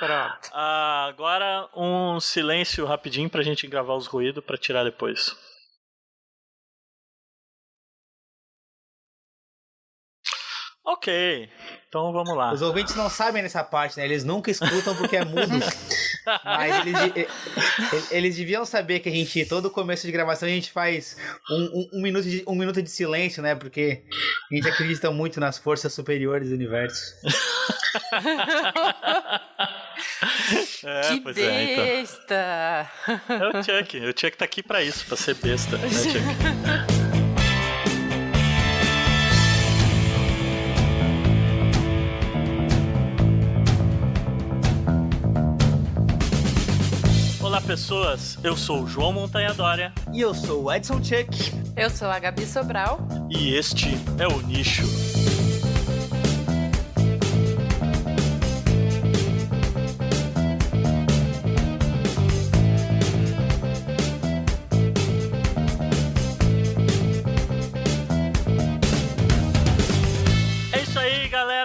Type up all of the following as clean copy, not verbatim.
Pronto. Agora um silêncio rapidinho pra gente gravar os ruídos pra tirar depois. Ok, então vamos lá. Os ouvintes não sabem dessa parte, né? Eles nunca escutam porque é mudo. Mas eles deviam saber que a gente, todo começo de gravação, a gente faz um minuto de silêncio, né? Porque a gente acredita muito nas forças superiores do universo. Que pois besta! É o Chuck tá aqui pra isso, pra ser besta, né, Chuck? Olá pessoas, eu sou o João Montanha Dória. E eu sou o Edson Chuck. Eu sou a Gabi Sobral. E este é o Nicho.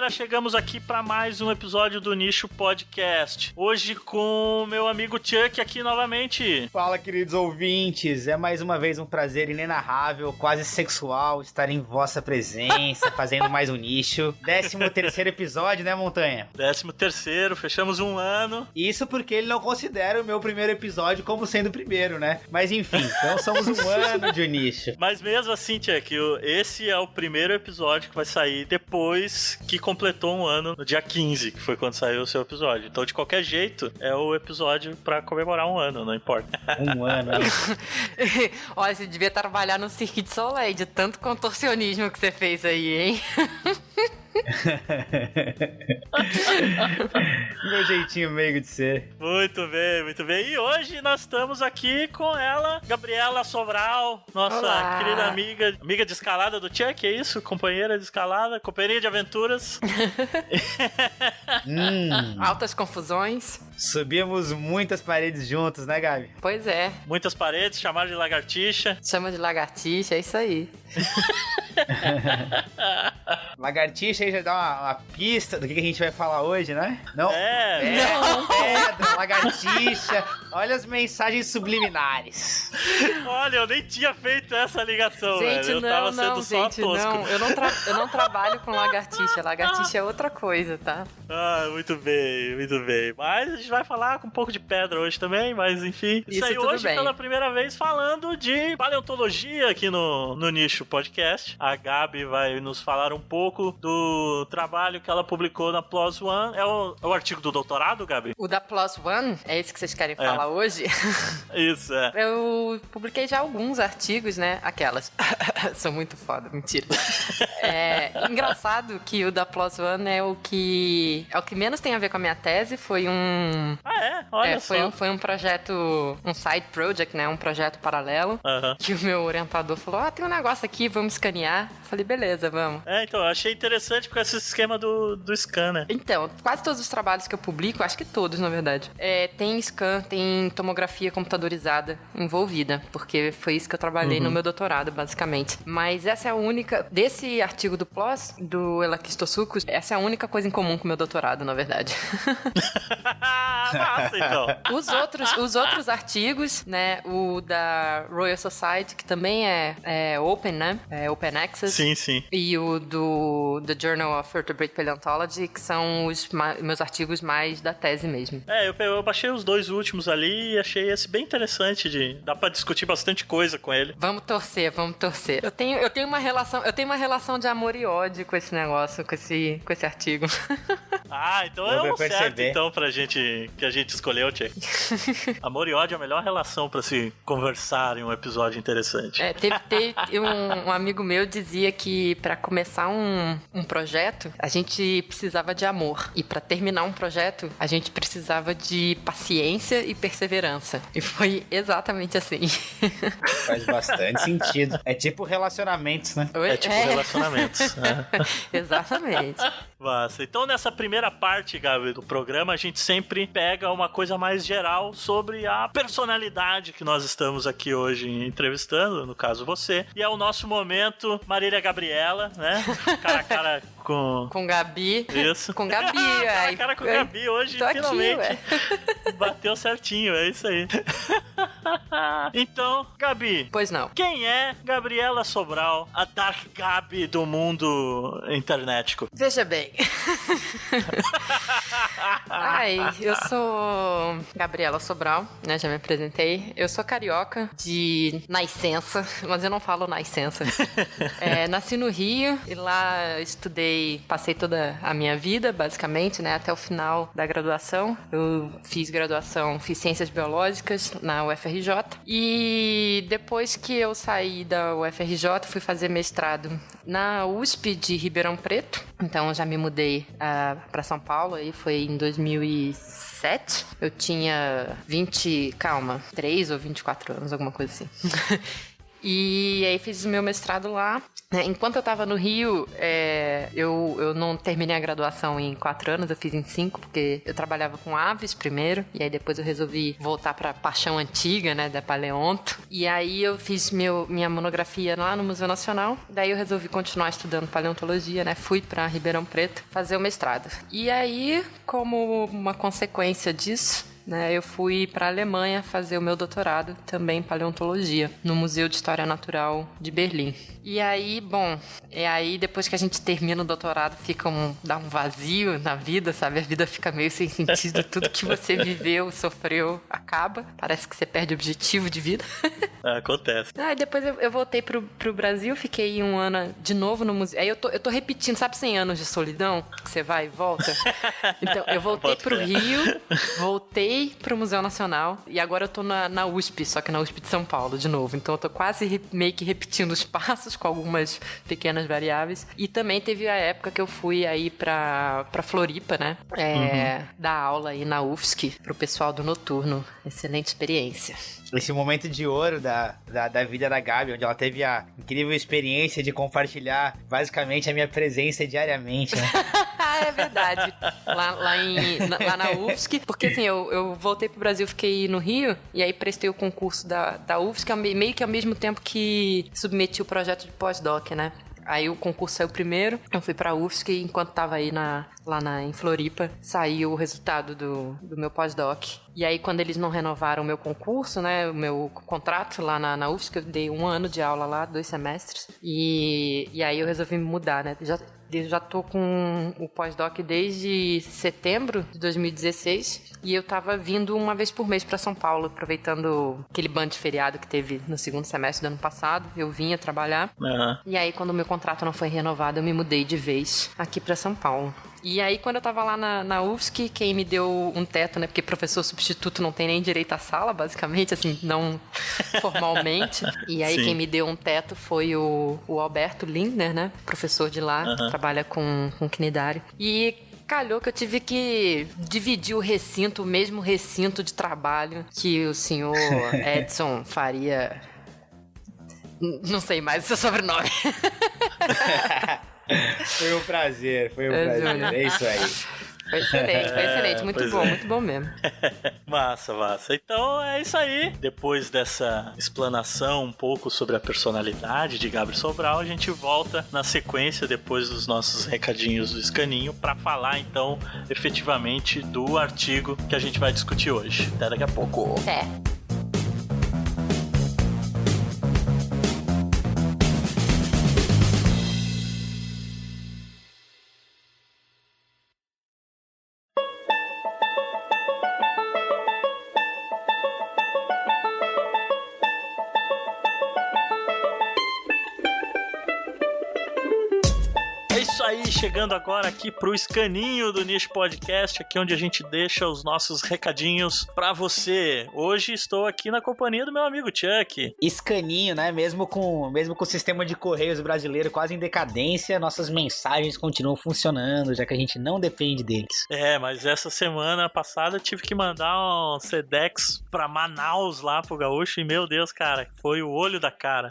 Chegamos aqui para mais um episódio do Nicho Podcast. Hoje com o meu amigo Chuck aqui novamente. Fala, queridos ouvintes. É mais uma vez um prazer inenarrável, quase sexual, estar em vossa presença, fazendo mais um Nicho. 13º episódio, né, Montanha? 13º, fechamos um ano. Isso porque ele não considera o meu primeiro episódio como sendo o primeiro, né? Mas enfim, então somos um ano de Nicho. Mas mesmo assim, Chuck, esse é o primeiro episódio que vai sair depois que completou um ano no dia 15, que foi quando saiu o seu episódio. Então, de qualquer jeito, é o episódio pra comemorar um ano, não importa. Um ano. Olha, você devia trabalhar no Cirque du Soleil, de tanto contorcionismo que você fez aí, hein? Meu jeitinho meigo de ser. Muito bem, muito bem. E hoje nós estamos aqui com ela, Gabriela Sobral, nossa Olá. Querida amiga de escalada do Chuck, é isso? Companheira de escalada, companhira de aventuras. Altas confusões. Subimos muitas paredes juntos, né, Gabi? Pois é. Muitas paredes, chamaram de lagartixa. Chama de lagartixa, é isso aí. Lagartixa aí já dá uma pista do que a gente vai falar hoje, né? Não? Não. Pedra, lagartixa. Olha as mensagens subliminares. Olha, eu nem tinha feito essa ligação, Gente, velho. Eu tava sendo só tosco. não. Eu não trabalho com lagartixa. Lagartixa é outra coisa, tá? Ah, muito bem, muito bem. Mas a gente vai falar com um pouco de pedra hoje também, mas enfim. Isso, aí tudo hoje bem. pela primeira vez falando de paleontologia aqui no Nicho Podcast. A Gabi vai nos falar um pouco do trabalho que ela publicou na PLOS ONE. É o artigo do doutorado, Gabi? O da PLOS ONE, é esse que vocês querem falar hoje? Isso, é. Eu publiquei já alguns artigos, né? Aquelas. Sou muito foda, mentira. Engraçado que o da PLOS ONE é o que menos tem a ver com a minha tese. Foi um... Ah, é? Olha só. Foi um projeto, um side project, né? Um projeto paralelo. Que o meu orientador falou, tem um negócio aqui, vamos escanear. Falei, beleza, vamos. Então, eu achei interessante porque esse esquema do scanner. Então, quase todos os trabalhos que eu publico, acho que todos, na verdade, tem scan, tem tomografia computadorizada envolvida, porque foi isso que eu trabalhei no meu doutorado, basicamente. Mas essa é a única, desse artigo do PLOS, do Elakistossuchus, essa é a única coisa em comum com o meu doutorado, na verdade. Massa, então. Os outros artigos, né, o da Royal Society, que também é open, né, é open access. Sim, sim. E o do The Journal of Vertebrate Paleontology, que são os meus artigos mais da tese mesmo. Eu baixei os dois últimos ali e achei esse bem interessante, dá pra discutir bastante coisa com ele. Vamos torcer. Eu tenho uma relação de amor e ódio com esse negócio, com esse artigo. Então é o certo, então, que a gente escolheu, Tchê. Amor e ódio é a melhor relação pra se conversar em um episódio interessante. Um amigo meu dizia que pra começar um projeto, a gente precisava de amor. E pra terminar um projeto, a gente precisava de paciência e perseverança. E foi exatamente assim. Faz bastante sentido. É tipo relacionamentos, né? Relacionamentos. Exatamente. Massa. Então, nessa primeira parte, Gabi, do programa, a gente sempre pega uma coisa mais geral sobre a personalidade que nós estamos aqui hoje entrevistando, no caso você. E é o nosso momento Marília Gabriela, né? Cara a cara com Gabi. Isso. Com Gabi. Cara a cara com Gabi hoje, finalmente. Aqui, bateu certinho, é isso aí. Então, Gabi. Pois não. Quem é Gabriela Sobral, a Dark Gabi do mundo internetico? Veja bem. Eu sou Gabriela Sobral, né? Já me apresentei. Eu sou carioca de nascença, mas eu não falo nascença. Nasci no Rio e lá estudei, passei toda a minha vida, basicamente, né? Até o final da graduação. Eu fiz Ciências Biológicas na UFRJ. E depois que eu saí da UFRJ, fui fazer mestrado na USP de Ribeirão Preto. Então, eu já me mudei para São Paulo, aí foi em 2007. Eu tinha 3 ou 24 anos, alguma coisa assim. E aí fiz o meu mestrado lá. Enquanto eu tava no Rio, eu não terminei a graduação em 4 anos, eu fiz em 5, porque eu trabalhava com aves primeiro, e aí depois eu resolvi voltar pra paixão antiga, né, da paleonto. E aí eu fiz minha monografia lá no Museu Nacional, daí eu resolvi continuar estudando paleontologia, né, fui pra Ribeirão Preto fazer o mestrado. E aí, como uma consequência disso, né, eu fui para a Alemanha fazer o meu doutorado também em paleontologia, no Museu de História Natural de Berlim. E aí, depois que a gente termina o doutorado, dá um vazio na vida, sabe? A vida fica meio sem sentido, tudo que você viveu, sofreu, acaba. Parece que você perde o objetivo de vida. Acontece. Aí depois eu voltei pro Brasil, fiquei 1 ano de novo no museu. Aí eu tô repetindo, sabe 100 anos de solidão? Que você vai e volta? Então, eu voltei pro Rio, voltei pro Museu Nacional e agora eu tô na USP, só que na USP de São Paulo de novo. Então eu tô quase meio que repetindo os passos com algumas pequenas variáveis. E também teve a época que eu fui aí pra Floripa, né? Dar aula aí na UFSC pro pessoal do Noturno. Excelente experiência. Esse momento de ouro da vida da Gabi, onde ela teve a incrível experiência de compartilhar basicamente a minha presença diariamente, né? É verdade. Lá na UFSC, porque assim, eu voltei pro Brasil, fiquei no Rio, e aí prestei o concurso da UFSC, meio que ao mesmo tempo que submeti o projeto de pós-doc, né? Aí o concurso saiu primeiro, eu fui pra UFSC e enquanto tava aí em Floripa, saiu o resultado do meu pós-doc. E aí quando eles não renovaram o meu concurso, né, o meu contrato lá na UFSC, eu dei 1 ano de aula lá, 2 semestres, e aí eu resolvi me mudar, né, eu já tô com o pós-doc desde setembro de 2016 e eu tava vindo uma vez por mês pra São Paulo, aproveitando aquele bando de feriado que teve no segundo semestre do ano passado. Eu vinha trabalhar. E aí, quando o meu contrato não foi renovado, eu me mudei de vez aqui pra São Paulo. E aí, quando eu tava lá na UFSC, quem me deu um teto, né? Porque professor substituto não tem nem direito à sala, basicamente, assim, não formalmente. E aí, quem me deu um teto foi o Alberto Lindner, né? Professor de lá, que trabalha com cnidário. E calhou que eu tive que dividir o mesmo recinto de trabalho que o senhor Edson Faria... Não sei mais o seu sobrenome. Foi um prazer. É isso aí. Foi excelente. Muito bom mesmo. Massa. Então é isso aí. Depois dessa explanação um pouco sobre a personalidade de Gabi Sobral, a gente volta na sequência, depois dos nossos recadinhos do Escaninho, para falar então efetivamente do artigo que a gente vai discutir hoje. Até daqui a pouco. Chegando agora aqui pro Escaninho do Niche Podcast, aqui onde a gente deixa os nossos recadinhos pra você. Hoje estou aqui na companhia do meu amigo Chuck. Escaninho, né? Mesmo com o sistema de correios brasileiro quase em decadência, nossas mensagens continuam funcionando, já que a gente não depende deles. Mas essa semana passada eu tive que mandar um Sedex pra Manaus lá pro Gaúcho e, meu Deus, cara, foi o olho da cara.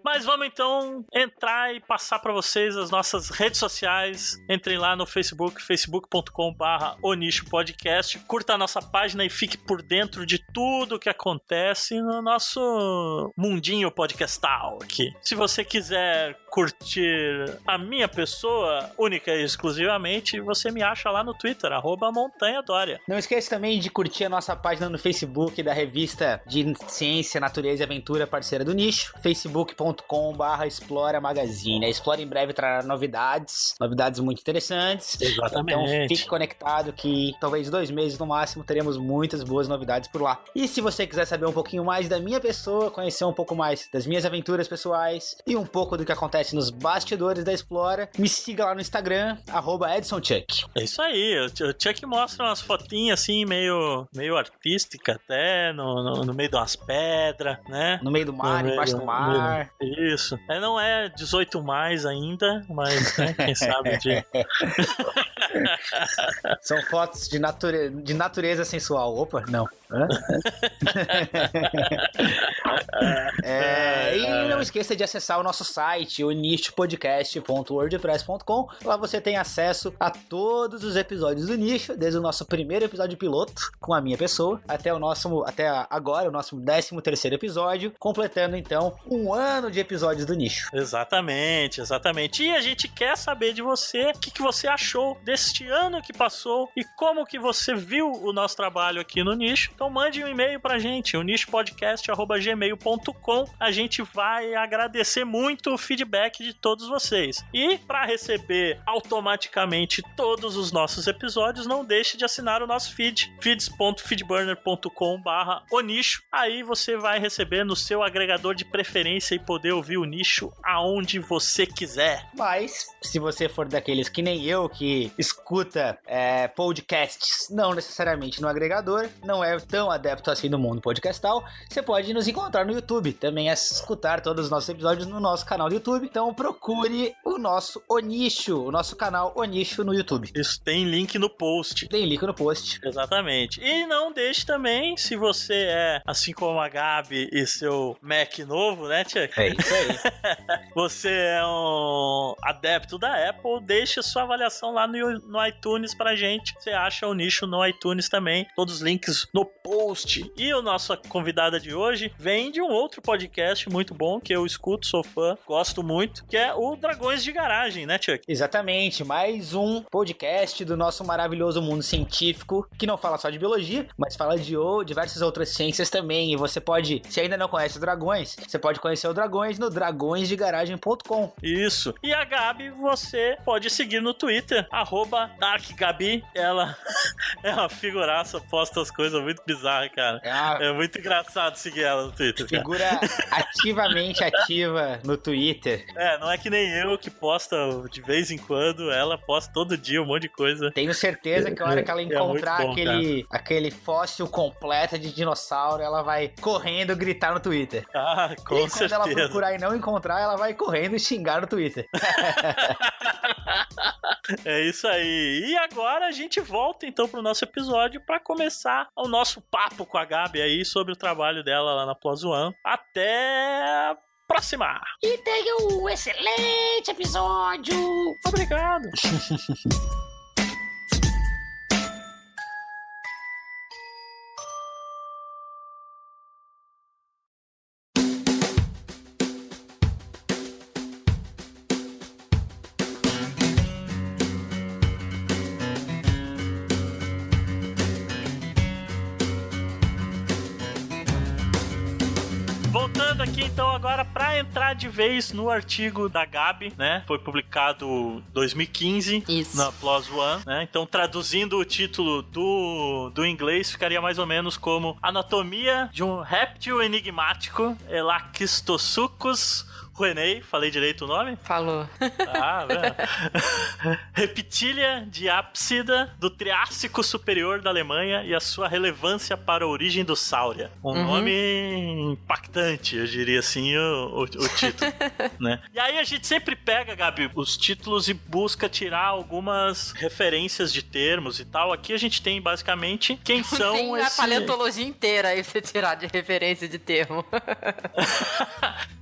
Mas vamos então entrar e passar para vocês as nossas redes sociais. Entrem lá no Facebook, facebook.com/onichopodcast. Curta a nossa página e fique por dentro de tudo que acontece no nosso mundinho podcastal aqui. Se você quiser curtir a minha pessoa, única e exclusivamente, você me acha lá no Twitter, @montanhadória. Não esqueça também de curtir a nossa página no Facebook da revista de Ciência, Natureza e Aventura, parceira do Nicho, facebook.com/Explora Magazine. A Explora em breve trará novidades muito interessantes. Exatamente. Então fique conectado que talvez 2 meses no máximo teremos muitas boas novidades por lá. E se você quiser saber um pouquinho mais da minha pessoa, conhecer um pouco mais das minhas aventuras pessoais e um pouco do que acontece nos bastidores da Explora, me siga lá no Instagram, @EdsonChuck. É isso aí, o Chuck mostra umas fotinhas assim, meio artística até, no meio de umas pedras, né? No meio do mar, embaixo do mar. Isso. Não é 18 mais ainda, mas né, quem sabe de... São fotos de natureza sensual. Opa, não. E não esqueça de acessar o nosso site, o nichopodcast.wordpress.com. Lá você tem acesso a todos os episódios do Nicho, desde o nosso primeiro episódio piloto com a minha pessoa, até agora o nosso 13º episódio, completando então 1 ano de episódios do Nicho. Exatamente. E a gente quer saber de você, o que você achou deste ano que passou e como que você viu o nosso trabalho aqui no Nicho. Então mande um e-mail pra gente, o nichopodcast@gmail.com. A gente vai agradecer muito o feedback de todos vocês. E para receber automaticamente todos os nossos episódios, não deixe de assinar o nosso feed, feeds.feedburner.com/onicho. Aí você vai receber no seu agregador de preferência e poder ouvir o Nicho aonde você quiser. Mas, se você for daqueles que nem eu, que escuta podcasts, não necessariamente no agregador, não é tão adepto assim no mundo podcastal, você pode nos encontrar no YouTube, também escutar todos os nossos episódios no nosso canal do YouTube. Então procure o nosso Onicho, o nosso canal Onicho no YouTube. Isso, tem link no post. Tem link no post. Exatamente. E não deixe também, se você é, assim como a Gabi e seu Mac novo, né, Chuck? É isso aí. Você é um adepto da Apple, deixe a sua avaliação lá no iTunes pra gente. Você acha o Nicho no iTunes também. Todos os links no post. E a nossa convidada de hoje vem de um outro podcast muito bom que eu escuto, sou fã, gosto muito, que é o Dragões de Garagem, né, Chuck? Exatamente, mais um podcast do nosso maravilhoso mundo científico, que não fala só de biologia, mas fala de diversas outras ciências também. E você pode, se ainda não conhece o Dragões, você pode conhecer o Dragões no dragõesdegaragem.com. Isso. E a Gabi, você pode seguir no Twitter, @DarkGabi. Ela é uma figuraça, posta as coisas muito bizarras, cara. É muito engraçado seguir ela no Twitter. Figura ativamente ativa no Twitter. Não é que nem eu que posta de vez em quando, ela posta todo dia um monte de coisa. Tenho certeza que a hora que ela encontrar aquele fóssil completo de dinossauro, ela vai correndo gritar no Twitter. Com certeza. Quando ela procurar e não encontrar, ela vai correndo e xingar no Twitter. É isso aí. E agora a gente volta então pro nosso episódio para começar o nosso papo com a Gabi aí sobre o trabalho dela lá na Plus One. Até a próxima! E tenha um excelente episódio! Obrigado! Voltando aqui então agora para entrar de vez no artigo da Gabi, né? Foi publicado em 2015 na PLOS ONE, né? Então traduzindo o título do inglês ficaria mais ou menos como Anatomia de um réptil enigmático, Elacistosuchus ruenei, falei direito o nome? Falou. Reptília diápsida do Triássico Superior da Alemanha e a sua relevância para a origem do Sauria. Nome impactante, eu diria assim, o título. Né? E aí a gente sempre pega, Gabi, os títulos e busca tirar algumas referências de termos e tal. Aqui a gente tem basicamente quem são tem a paleontologia inteira aí pra você tirar de referência de termo.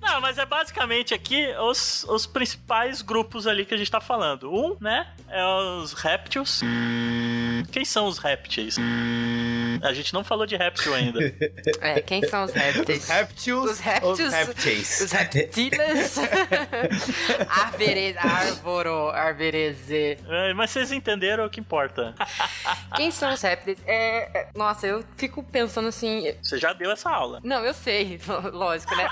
Não, mas é basicamente aqui os principais grupos ali que a gente tá falando. Né, é os répteis. Quem são os répteis? A gente não falou de réptil ainda. Quem são os répteis? Os répteis. Os répteis. Os répteis. Os reptiles. Arbereze. Mas vocês entenderam o que importa. Quem são os répteis? Nossa, eu fico pensando assim... Você já deu essa aula. Não, eu sei, lógico, né?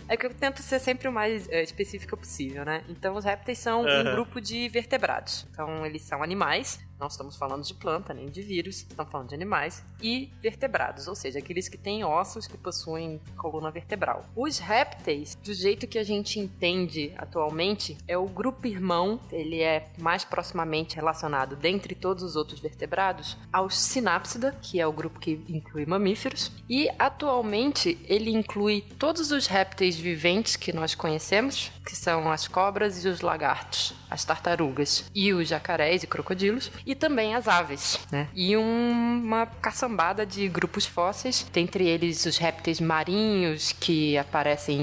É que eu tento ser sempre o mais específico possível, né? Então, os répteis são um grupo de vertebrados. Então, eles são animais. Não estamos falando de planta, nem de vírus. Estamos falando de animais e vertebrados. Ou seja, aqueles que têm ossos que possuem coluna vertebral. Os répteis, do jeito que a gente entende atualmente, é o grupo irmão. Ele é mais proximamente relacionado, dentre todos os outros vertebrados, aos Synapsida, que é o grupo que inclui mamíferos. E, atualmente, ele inclui todos os répteis viventes que nós conhecemos, que são as cobras e os lagartos, as tartarugas e os jacarés e crocodilos, e também as aves, né? E uma caçambada de grupos fósseis, dentre eles os répteis marinhos que apareceu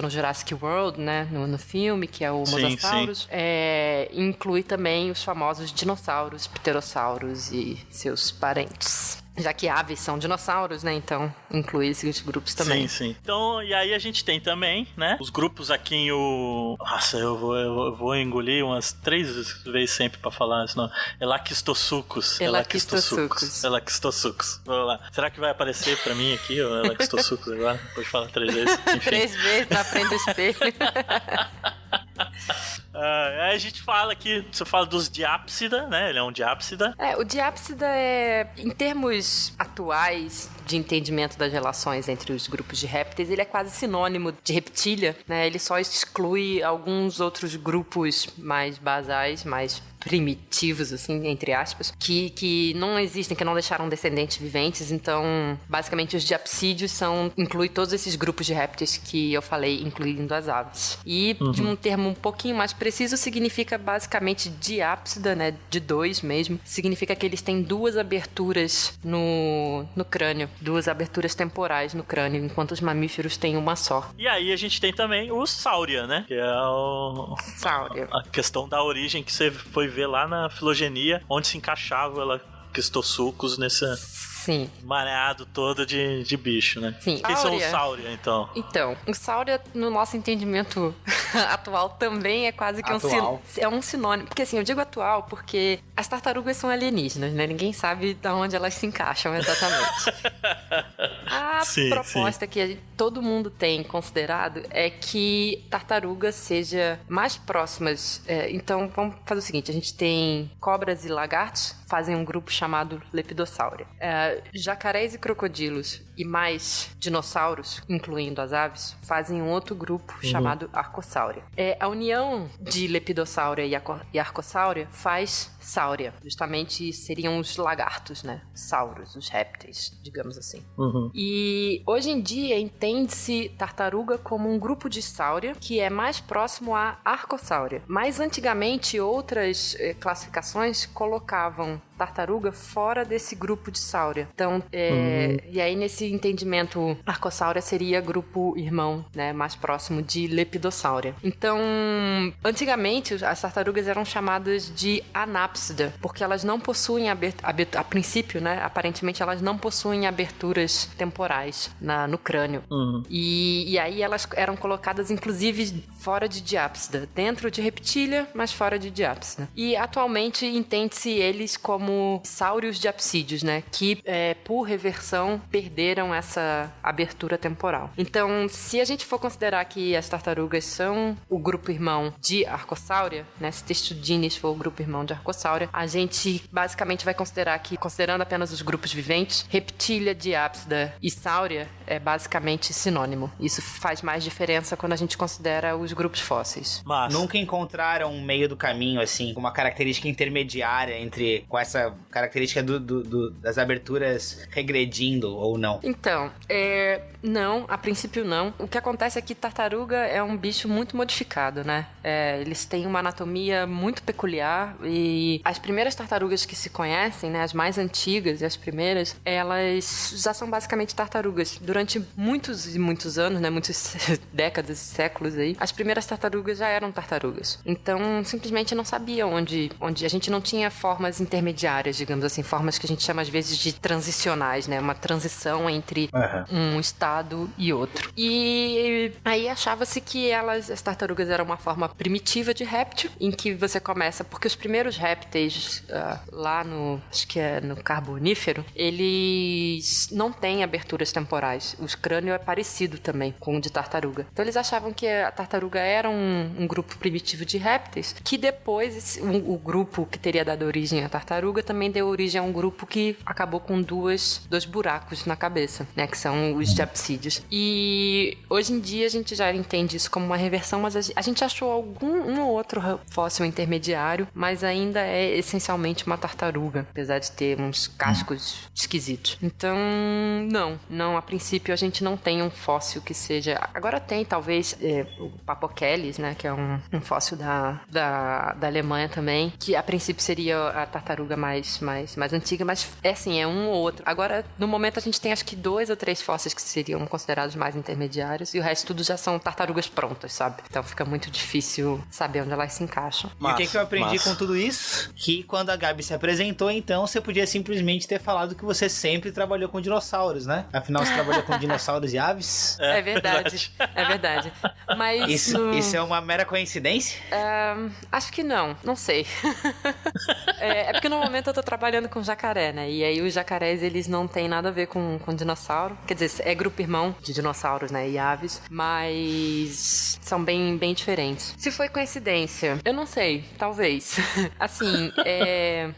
no Jurassic World, né? No filme, que é o Mosasaurus. Inclui também os famosos dinossauros, pterossauros e seus parentes. Já que aves são dinossauros, né? Então, inclui esses grupos também. Sim. Então, e aí a gente tem também, né? Os grupos aqui em o... Nossa, eu vou engolir umas 3 vezes sempre pra falar, senão... Elaquistosucos. Vamos lá. Será que vai aparecer pra mim aqui o Elaquistosucos agora? Depois de falar 3 vezes. Enfim. 3 vezes na frente do espelho. Aí a gente fala aqui, você fala dos diápsida, né? Ele é um diápsida. O diápsida em termos atuais de entendimento das relações entre os grupos de répteis, ele é quase sinônimo de reptília, né? Ele só exclui alguns outros grupos mais basais, mais primitivos, assim, entre aspas, que não existem, que não deixaram descendentes viventes. Então, basicamente, os diapsídeos inclui todos esses grupos de répteis que eu falei, incluindo as aves. E, de um termo um pouquinho mais preciso, significa basicamente diápsida, né, de 2 mesmo. Significa que eles têm 2 aberturas no crânio, 2 aberturas temporais no crânio, enquanto os mamíferos têm uma só. E aí a gente tem também o Sauria, né, que é Sauria. A questão da origem que você foi ver lá na filogenia, onde se encaixava ela Elaquistosucos nesse mareado todo de bicho, né? Sim. Quem são os Sauria, então? Então, o Sauria, no nosso entendimento atual, também é quase que um sinônimo. Porque assim, eu digo atual porque as tartarugas são alienígenas, né? Ninguém sabe de onde elas se encaixam exatamente. A proposta que todo mundo tem considerado é que tartarugas sejam mais próximas. Então, vamos fazer o seguinte, a gente tem cobras e lagartos, fazem um grupo chamado Lepidosauria. Jacarés e crocodilos e mais dinossauros, incluindo as aves, fazem um outro grupo chamado Arcosáuria. A união de Lepidosauria e Arcosáuria faz Sauria. Justamente seriam os lagartos, né? Sauros, os répteis, digamos assim. E hoje em dia entende-se tartaruga como um grupo de Sauria que é mais próximo a Arcosáuria. Mas antigamente outras classificações colocavam tartaruga fora desse grupo de Sauria. Então, e aí nesse entendimento, Arcosáuria seria grupo irmão, né, mais próximo de Lepidosauria. Então, antigamente as tartarugas eram chamadas de anápsida, porque elas não possuem a princípio, né, aparentemente elas não possuem aberturas temporais no crânio. E aí elas eram colocadas inclusive fora de diápsida, dentro de reptília, mas fora de diápsida. E atualmente entende-se eles como sáurios diapsídeos, né? Que, por reversão, perderam essa abertura temporal. Então, se a gente for considerar que as tartarugas são o grupo irmão de Arcosáuria, né? Se Testudines for o grupo irmão de Arcosáuria, a gente basicamente vai considerar que, considerando apenas os grupos viventes, reptília, diápsida e sáuria é basicamente sinônimo. Isso faz mais diferença quando a gente considera os grupos fósseis. Mas nunca encontraram um meio do caminho, assim, uma característica intermediária com essa característica das aberturas regredindo ou não? Então, não, a princípio não. O que acontece é que tartaruga é um bicho muito modificado, né? Eles têm uma anatomia muito peculiar e as primeiras tartarugas que se conhecem, né, as mais antigas e as primeiras, elas já são basicamente tartarugas. Durante muitos e muitos anos, né, muitas décadas e séculos aí, as primeiras tartarugas já eram tartarugas. Então, simplesmente não sabia onde a gente não tinha formas intermediárias, digamos assim, formas que a gente chama às vezes de transicionais, né, uma transição entre um estado e outro. E aí achava-se que as tartarugas eram uma forma primitiva de réptil, em que você começa, porque os primeiros répteis lá acho que é no Carbonífero, eles não têm aberturas temporais. O crânio é parecido também com o de tartaruga. Então eles achavam que a tartaruga era um grupo primitivo de répteis, que depois o grupo que teria dado origem à tartaruga também deu origem a um grupo que acabou com dois buracos na cabeça, né, que são os diapsídeos. E hoje em dia a gente já entende isso como uma reversão, mas a gente achou um ou outro fóssil intermediário, mas ainda é essencialmente uma tartaruga, apesar de ter uns cascos esquisitos. Então, não, a princípio a gente não tem um fóssil que seja... Agora tem, talvez, o Papocheles, né, que é um fóssil da Alemanha também, que a princípio seria a tartaruga mais antiga, mas é um ou outro. Agora, no momento, a gente tem acho que 2 ou 3 fósseis que seriam considerados mais intermediários, e o resto tudo já são tartarugas prontas, sabe? Então fica muito difícil saber onde elas se encaixam. E o que eu aprendi com tudo isso? Que quando a Gabi se apresentou, então, você podia simplesmente ter falado que você sempre trabalhou com dinossauros, né? Afinal, você trabalhou com dinossauros e aves? É verdade. É verdade. Mas isso é uma mera coincidência? Acho que não sei. É porque no momento eu tô trabalhando com jacaré, né? E aí os jacarés, eles não têm nada a ver com dinossauro. Quer dizer, é grupo irmão de dinossauros, né? E aves. Mas são bem, bem diferentes. Se foi coincidência, eu não sei. Talvez. Assim,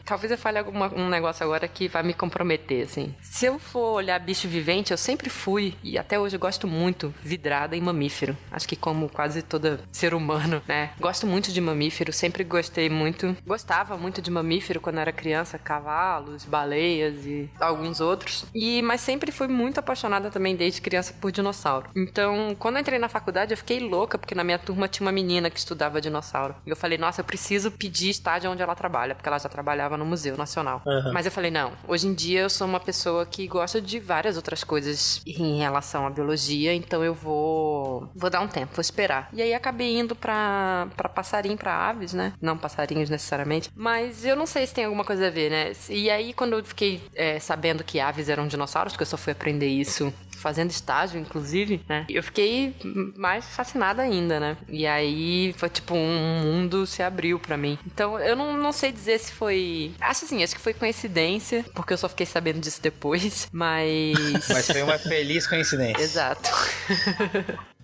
talvez eu fale um negócio agora que vai me comprometer, assim. Se eu for olhar bicho vivente, eu sempre fui, e até hoje eu gosto muito, vidrada em mamífero. Acho que como quase todo ser humano, né? Gosto muito de mamífero, sempre gostava muito de mamífero quando era criança, cavalos, baleias e alguns outros. Mas sempre fui muito apaixonada também desde criança por dinossauro. Então, quando eu entrei na faculdade, eu fiquei louca, porque na minha turma tinha uma menina que estudava dinossauro. E eu falei, nossa, eu preciso pedir estágio onde ela trabalha, porque ela já trabalhava no Museu Nacional. Mas eu falei, não, hoje em dia eu sou uma pessoa que gosta de várias outras coisas em relação à biologia, então eu vou dar um tempo, vou esperar. E aí acabei indo pra passarinho, pra aves, né? Não passarinhos necessariamente, mas eu não sei se tem alguma coisa a ver, né? E aí quando eu fiquei sabendo que aves eram dinossauros, porque eu só fui aprender isso fazendo estágio, inclusive, né? Eu fiquei mais fascinada ainda, né? E aí foi tipo um mundo se abriu pra mim. Então eu não sei dizer se foi... Acho que foi coincidência, porque eu só fiquei sabendo disso depois, mas... Mas foi uma feliz coincidência. Exato.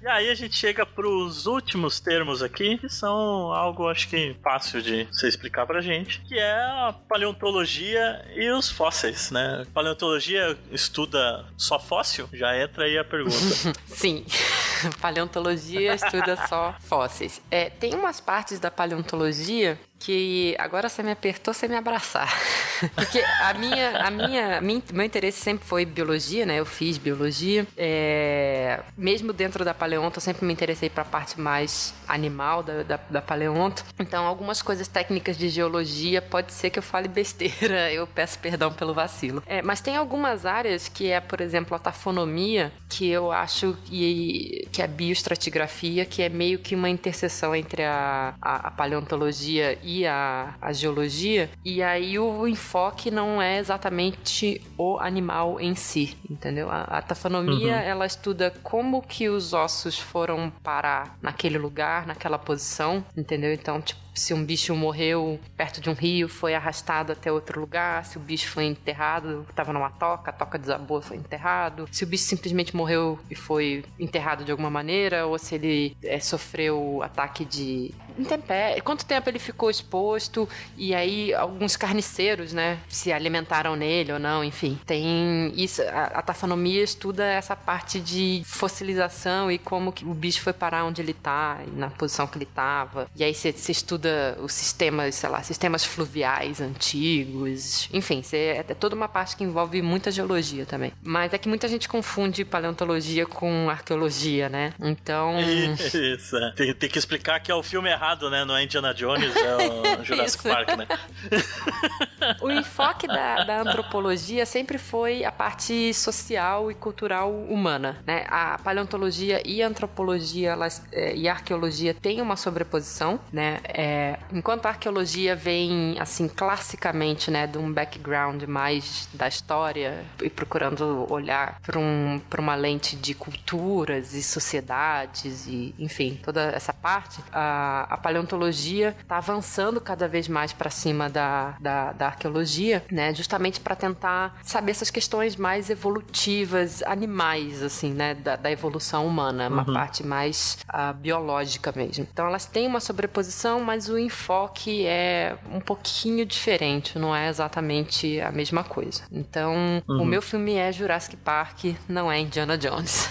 E aí a gente chega pros últimos termos aqui, que são algo, acho que fácil de você explicar pra gente, que é a paleontologia e os fósseis, né? Paleontologia estuda só fóssil? Já entra aí a pergunta. Sim. Paleontologia estuda só fósseis. Tem umas partes da paleontologia que agora você me apertou sem me abraçar. Porque meu interesse sempre foi biologia, né? Eu fiz biologia. Mesmo dentro da paleonto, eu sempre me interessei para a parte mais animal da paleonto. Então, algumas coisas técnicas de geologia, pode ser que eu fale besteira. Eu peço perdão pelo vacilo. Mas tem algumas áreas que por exemplo, a tafonomia, que eu acho que é bioestratigrafia, que é meio que uma interseção entre a paleontologia e a geologia, e aí o enfoque não é exatamente o animal em si, entendeu? A tafonomia, ela estuda como que os ossos foram parar naquele lugar, naquela posição, entendeu? Então, tipo, se um bicho morreu perto de um rio, foi arrastado até outro lugar. Se o bicho foi enterrado, estava numa toca, a toca desabou, foi enterrado. Se o bicho simplesmente morreu e foi enterrado de alguma maneira, ou se ele sofreu ataque de intempérie, quanto tempo ele ficou exposto, e aí alguns carniceiros, né, se alimentaram nele ou não, enfim. Tem isso, a tafonomia estuda essa parte de fossilização e como que o bicho foi parar onde ele tá, na posição que ele tava. E aí você estuda os sistemas, sei lá, sistemas fluviais antigos, enfim, é toda uma parte que envolve muita geologia também. Mas é que muita gente confunde paleontologia com arqueologia, né? Então... Isso, tem que explicar que é o filme errado, né? Não é Indiana Jones, é o Jurassic Park, né? O enfoque da antropologia sempre foi a parte social e cultural humana, né? A paleontologia e a antropologia e a arqueologia têm uma sobreposição, né? Enquanto a arqueologia vem, assim, classicamente, né, de um background mais da história e procurando olhar por uma lente de culturas e sociedades e, enfim, toda essa parte, a paleontologia está avançando cada vez mais para cima da arqueologia, né, justamente para tentar saber essas questões mais evolutivas, animais, assim, né, da evolução humana, uma parte mais biológica mesmo. Então elas têm uma sobreposição, mas o enfoque é um pouquinho diferente, não é exatamente a mesma coisa. Então, o meu filme é Jurassic Park, não é Indiana Jones.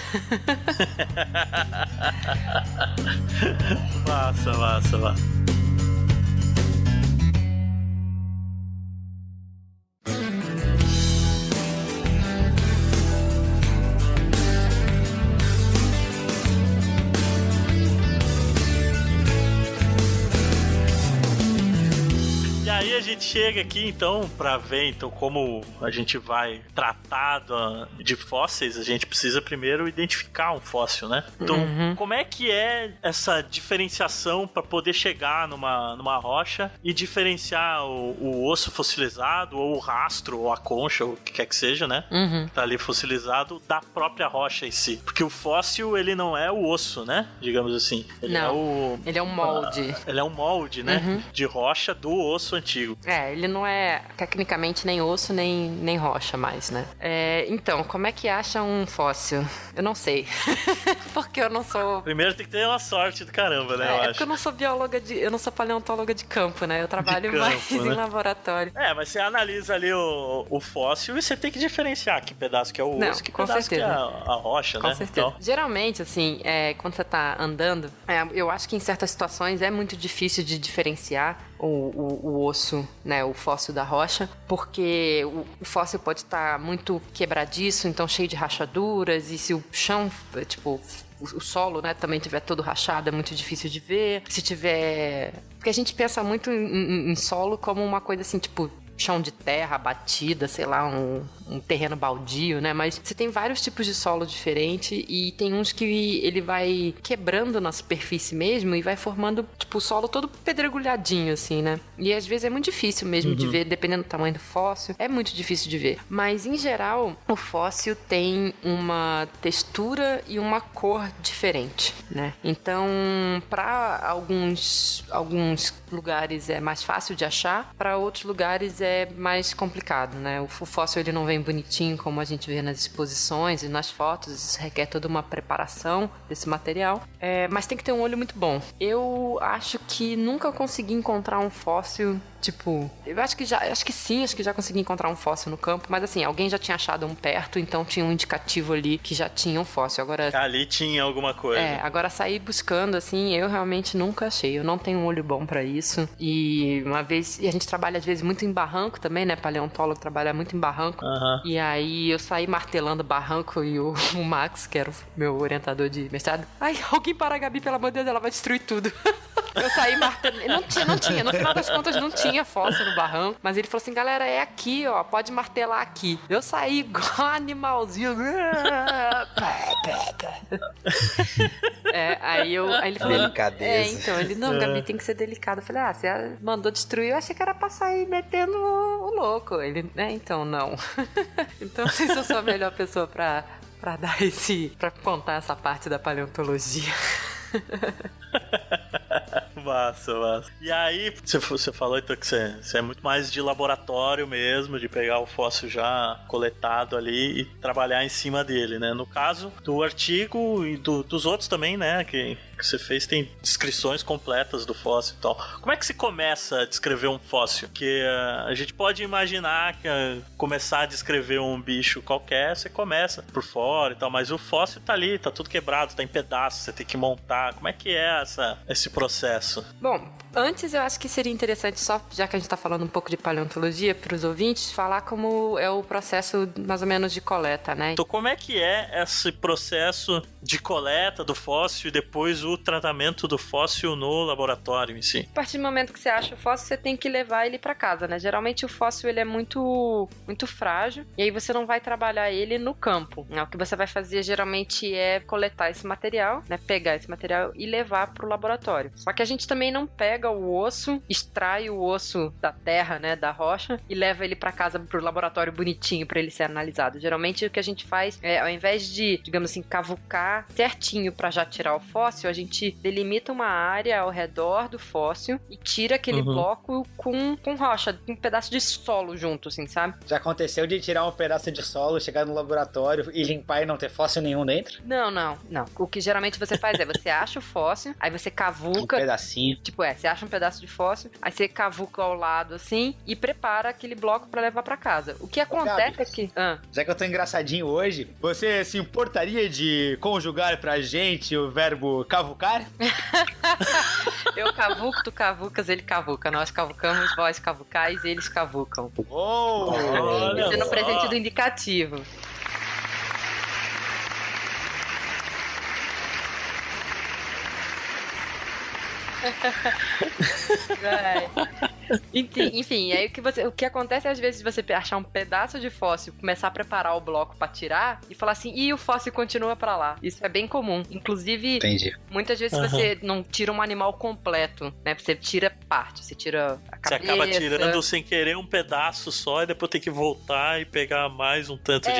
Massa. E aí a gente chega aqui, então, pra ver então, como a gente vai tratar de fósseis. A gente precisa primeiro identificar um fóssil, né? Então, como é que é essa diferenciação para poder chegar numa rocha e diferenciar o osso fossilizado, ou o rastro, ou a concha, ou o que quer que seja, né? Que tá ali fossilizado, da própria rocha em si. Porque o fóssil, ele não é o osso, né? Digamos assim. Ele é um molde. Ele é um molde, né? De rocha do osso antigo. Ele não é tecnicamente nem osso nem rocha mais, né? Então, como é que acha um fóssil? Eu não sei. Porque eu não sou... Primeiro tem que ter uma sorte do caramba, né? Eu acho. Porque eu não sou eu não sou paleontóloga de campo, né? Eu trabalho mais em laboratório. Mas você analisa ali o fóssil e você tem que diferenciar que pedaço que é o osso, que pedaço que é a rocha, né? Com certeza. Então... Geralmente, assim, quando você tá andando, eu acho que em certas situações é muito difícil de diferenciar o osso, né, o fóssil da rocha, porque o fóssil pode estar muito quebradiço, então cheio de rachaduras, e se o chão, tipo, o solo, né, também tiver todo rachado, é muito difícil de ver. Se tiver... Porque a gente pensa muito em solo como uma coisa assim, tipo, chão de terra, batida, sei lá, um terreno baldio, né? Mas você tem vários tipos de solo diferentes e tem uns que ele vai quebrando na superfície mesmo e vai formando, tipo, o solo todo pedregulhadinho, assim, né? E às vezes é muito difícil mesmo de ver, dependendo do tamanho do fóssil, é muito difícil de ver. Mas, em geral, o fóssil tem uma textura e uma cor diferente, né? Então, para alguns lugares é mais fácil de achar, para outros lugares é mais complicado, né? O fóssil, ele não vem bonitinho como a gente vê nas exposições e nas fotos, isso requer toda uma preparação desse material, mas tem que ter um olho muito bom. Eu acho que nunca consegui encontrar um fóssil, tipo, acho que já consegui encontrar um fóssil no campo, mas assim, alguém já tinha achado um perto, então tinha um indicativo ali que já tinha um fóssil. Agora, ali tinha alguma coisa. Agora sair buscando, assim, eu realmente nunca achei. Eu não tenho um olho bom pra isso. E uma vez, e a gente trabalha às vezes muito em barranco também, né? Paleontólogo trabalha muito em barranco. E aí eu saí martelando barranco e o Max, que era o meu orientador de mestrado, alguém para a Gabi, pelo amor de Deus, ela vai destruir tudo. Eu saí martelando. Não tinha. No final das contas, não tinha fóssil no barranco. Mas ele falou assim, galera, é aqui, ó. Pode martelar aqui. Eu saí igual animalzinho. Aí ele falou... Delicadeza. Então, ele, não, Gabi, tem que ser delicado. Eu falei, você mandou destruir. Eu achei que era pra sair metendo o louco. Ele, então, não. Então, não sei se eu sou a melhor pessoa pra dar pra contar essa parte da paleontologia. Massa. E aí, você falou então que você é muito mais de laboratório mesmo, de pegar o fóssil já coletado ali e trabalhar em cima dele, né? No caso do artigo e dos outros também, né? Que você fez, tem descrições completas do fóssil e tal. Como é que se começa a descrever um fóssil? Que a gente pode imaginar que começar a descrever um bicho qualquer, você começa por fora e tal, mas o fóssil tá ali, tá tudo quebrado, tá em pedaços, você tem que montar. Como é que é esse processo? Bom, Antes eu acho que seria interessante, só já que a gente tá falando um pouco de paleontologia para os ouvintes, falar como é o processo mais ou menos de coleta, né? Então, como é que é esse processo de coleta do fóssil e depois o tratamento do fóssil no laboratório em si? A partir do momento que você acha o fóssil, você tem que levar ele para casa, né? Geralmente o fóssil ele é muito frágil e aí você não vai trabalhar ele no campo, né? O que você vai fazer geralmente é coletar esse material, né? Pegar esse material e levar para o laboratório. Só que a gente também não pega o osso, extrai o osso da terra, né? Da rocha e leva ele para casa pro laboratório bonitinho para ele ser analisado. Geralmente o que a gente faz é, ao invés de, digamos assim, cavucar certinho para já tirar o fóssil, a gente delimita uma área ao redor do fóssil e tira aquele bloco com rocha, com um pedaço de solo junto, assim, sabe? Já aconteceu de tirar um pedaço de solo, chegar no laboratório e limpar e não ter fóssil nenhum dentro? Não. O que geralmente você faz é, você acha o fóssil, aí você cavuca... Um pedacinho. Tipo, você acha um pedaço de fóssil, aí você cavuca ao lado, assim, e prepara aquele bloco pra levar pra casa. O que acontece é que... Já que eu tô engraçadinho hoje, você se importaria de conjugar pra gente o verbo cavucar? Eu cavuco, tu cavucas, ele cavuca. Nós cavucamos, vós cavucais, eles cavucam. Olha Isso é no só. presente do indicativo. Enfim, aí o que acontece é às vezes você achar um pedaço de fóssil, começar a preparar o bloco pra tirar e falar assim, e o fóssil continua pra lá. Isso é bem comum. Inclusive, Entendi. Muitas vezes você não tira um animal completo, né? Você tira parte, você tira a cabeça. Você acaba tirando sem querer um pedaço só e depois tem que voltar e pegar mais um tanto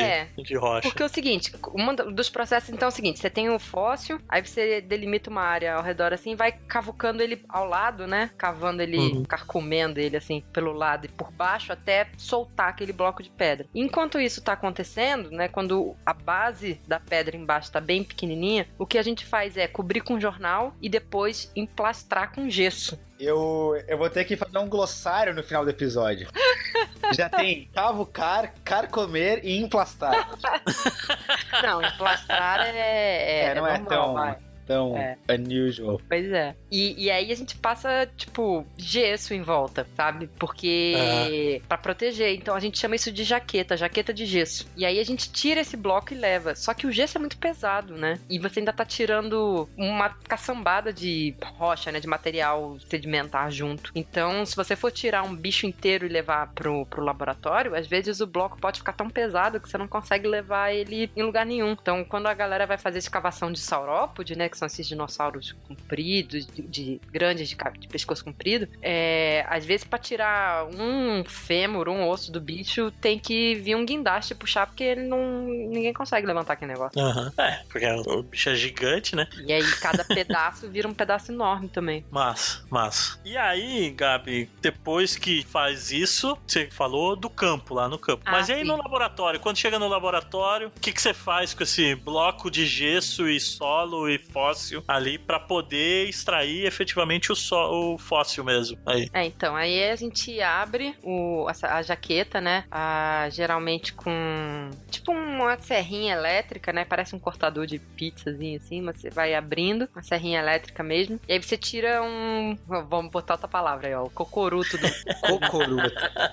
de rocha. Porque é o seguinte, um dos processos então é o seguinte, você tem o fóssil, aí você delimita uma área ao redor assim, vai cavucando ele ao lado, né? Cavando ele, carcomendo ele assim pelo lado e por baixo até soltar aquele bloco de pedra. Enquanto isso tá acontecendo, né? Quando a base da pedra embaixo tá bem pequenininha, o que a gente faz é cobrir com jornal e depois emplastrar com gesso. Eu vou ter que fazer um glossário no final do episódio. Já tem cavucar, carcomer e emplastar. Não, emplastrar não é normal, tão unusual. Pois é. E aí a gente passa, tipo, gesso em volta, sabe? Porque... pra proteger. Então a gente chama isso de jaqueta de gesso. E aí a gente tira esse bloco e leva. Só que o gesso é muito pesado, né? E você ainda tá tirando uma caçambada de rocha, né? De material sedimentar junto. Então, se você for tirar um bicho inteiro e levar pro laboratório, às vezes o bloco pode ficar tão pesado que você não consegue levar ele em lugar nenhum. Então, quando a galera vai fazer escavação de saurópode, né? Que são esses dinossauros compridos, grandes, de pescoço comprido, às vezes pra tirar um fêmur, um osso do bicho, tem que vir um guindaste puxar, porque ninguém consegue levantar aquele negócio. Porque o bicho é gigante, né? E aí cada pedaço vira um pedaço enorme também. Massa. E aí, Gabi, depois que faz isso, você falou do campo, lá no campo. Mas e aí no laboratório? Quando chega no laboratório, o que você faz com esse bloco de gesso e solo e fóssil ali pra poder extrair efetivamente o fóssil mesmo? Então, aí a gente abre a jaqueta, né? Geralmente com tipo uma serrinha elétrica, né? Parece um cortador de pizzazinho assim, mas você vai abrindo, uma serrinha elétrica mesmo. E aí você tira vamos botar outra palavra aí, ó, o cocoruto do...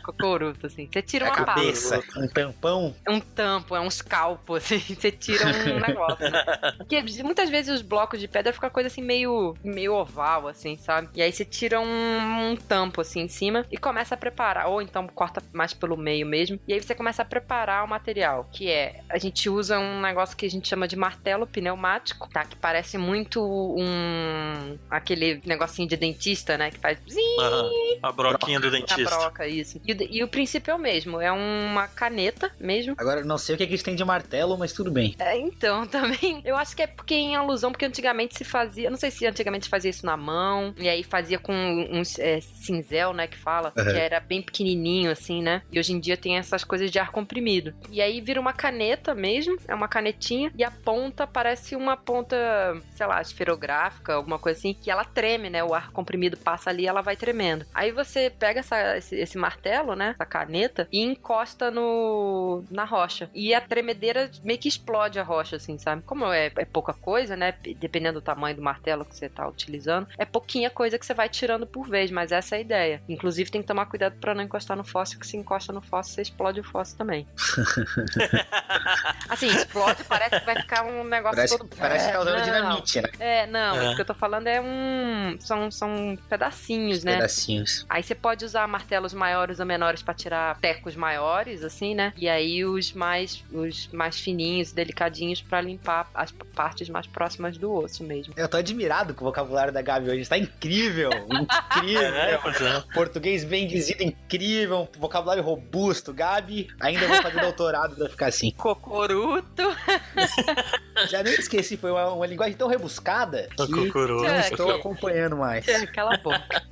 Cocoruto, assim. Você tira uma cabeça, um tampão. Um tampo, um scalpo, assim. Você tira um negócio, né? Porque muitas vezes os blocos de pedra ficam coisa assim meio oval, assim, sabe? E aí você tira um tampo, assim, em cima e começa a preparar. Ou então corta mais pelo meio mesmo. E aí você começa a preparar o material, que a gente usa um negócio que a gente chama de martelo pneumático, tá? Que parece muito aquele negocinho de dentista, né? Que faz... A broquinha do dentista. A broca, isso. E o princípio é o mesmo. É uma caneta mesmo. Agora, não sei o que eles têm de martelo, mas tudo bem. Então, também... Eu acho que é porque em alusão, porque antigamente se fazia... Não sei se antigamente se fazia isso na mão. E aí fazia com uns cinzel, né? Que fala. Que era bem pequenininho, assim, né? E hoje em dia tem essas coisas de ar comprimido. E aí vira uma caneta caneta mesmo, é uma canetinha, e a ponta parece uma ponta, sei lá, esferográfica, alguma coisa assim, que ela treme, né? O ar comprimido passa ali e ela vai tremendo. Aí você pega esse martelo, né? Essa caneta, e encosta na rocha. E a tremedeira meio que explode a rocha, assim, sabe? Como é pouca coisa, né? Dependendo do tamanho do martelo que você tá utilizando, é pouquinha coisa que você vai tirando por vez, mas essa é a ideia. Inclusive, tem que tomar cuidado pra não encostar no fóssil, que se encosta no fóssil, você explode o fóssil também. Assim, explode, parece que vai ficar um negócio todo... Parece causando dinamite, né? O que eu tô falando são pedacinhos, né? Pedacinhos. Aí você pode usar martelos maiores ou menores pra tirar tecos maiores, assim, né? E aí os mais fininhos, delicadinhos pra limpar as partes mais próximas do osso mesmo. Eu tô admirado com o vocabulário da Gabi hoje. Tá incrível. Incrível. Português bem dizido, incrível. Vocabulário robusto. Gabi, ainda vou fazer doutorado pra ficar assim. Cocoruto. Já nem esqueci, foi uma linguagem tão rebuscada que não estou acompanhando mais. Cala a boca.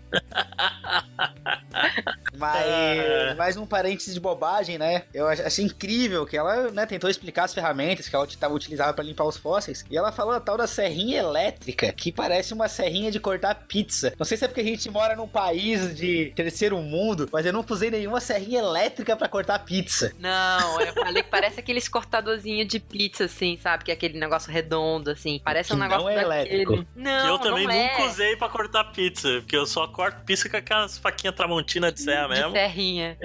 Mas um parênteses de bobagem, né? Eu achei incrível que ela, né, tentou explicar as ferramentas que ela utilizava pra limpar os fósseis. E ela falou a tal da serrinha elétrica, que parece uma serrinha de cortar pizza. Não sei se é porque a gente mora num país de terceiro mundo, mas eu não usei nenhuma serrinha elétrica pra cortar pizza. Não, eu falei que parece aqueles cortadorzinhos de pizza, assim, sabe? Que é aquele negócio redondo, assim. Parece um negócio não é elétrico. Não, que eu também não nunca usei pra cortar pizza, porque eu só corto pizza com aquelas faquinhas tramontina de serra mesmo. De serrinha.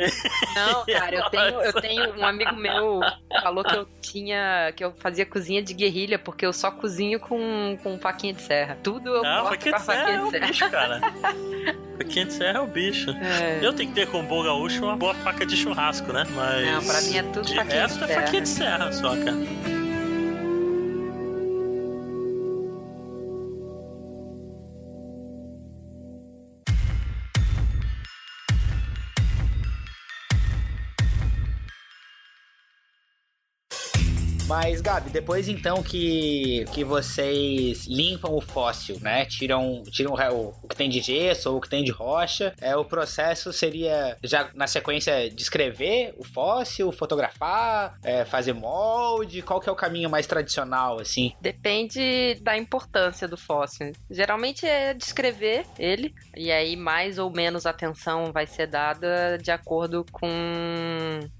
Não, cara, eu tenho um amigo meu falou que eu fazia cozinha de guerrilha, porque eu só cozinho com faquinha de serra. Tudo eu corto com a faquinha de serra. É o bicho, cara. Faquinha de serra é o bicho. Eu tenho que ter com bom gaúcho uma boa faca de churrasco, né? Mas não, pra mim é tudo de faquinha resto de serra. É faquinha de serra só, cara. Mas, Gabi, depois então que vocês limpam o fóssil, né? Tiram o que tem de gesso ou o que tem de rocha, o processo seria, já na sequência, descrever o fóssil, fotografar, fazer molde? Qual que é o caminho mais tradicional, assim? Depende da importância do fóssil. Geralmente é descrever ele, e aí mais ou menos atenção vai ser dada de acordo com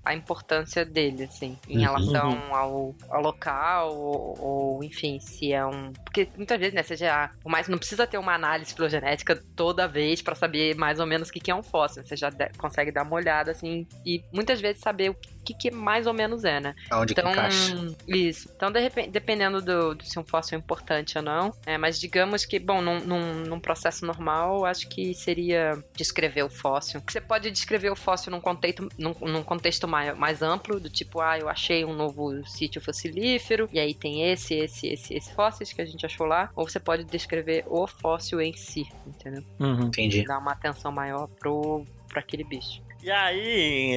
a importância dele, assim, em relação ao local, ou enfim, se é um... Porque muitas vezes, né, mas não precisa ter uma análise filogenética toda vez pra saber mais ou menos o que é um fóssil. Você já consegue dar uma olhada, assim, e muitas vezes saber o que mais ou menos é, né? Onde que encaixa. Isso. Então, dependendo do se um fóssil é importante ou não, mas digamos que, bom, num processo normal, acho que seria descrever o fóssil. Você pode descrever o fóssil num contexto mais amplo, do tipo, eu achei um novo sítio fossilífero, e aí tem esse fósseis que a gente achou lá, ou você pode descrever o fóssil em si, entendeu? Entendi. Dar uma atenção maior pra aquele bicho. E aí,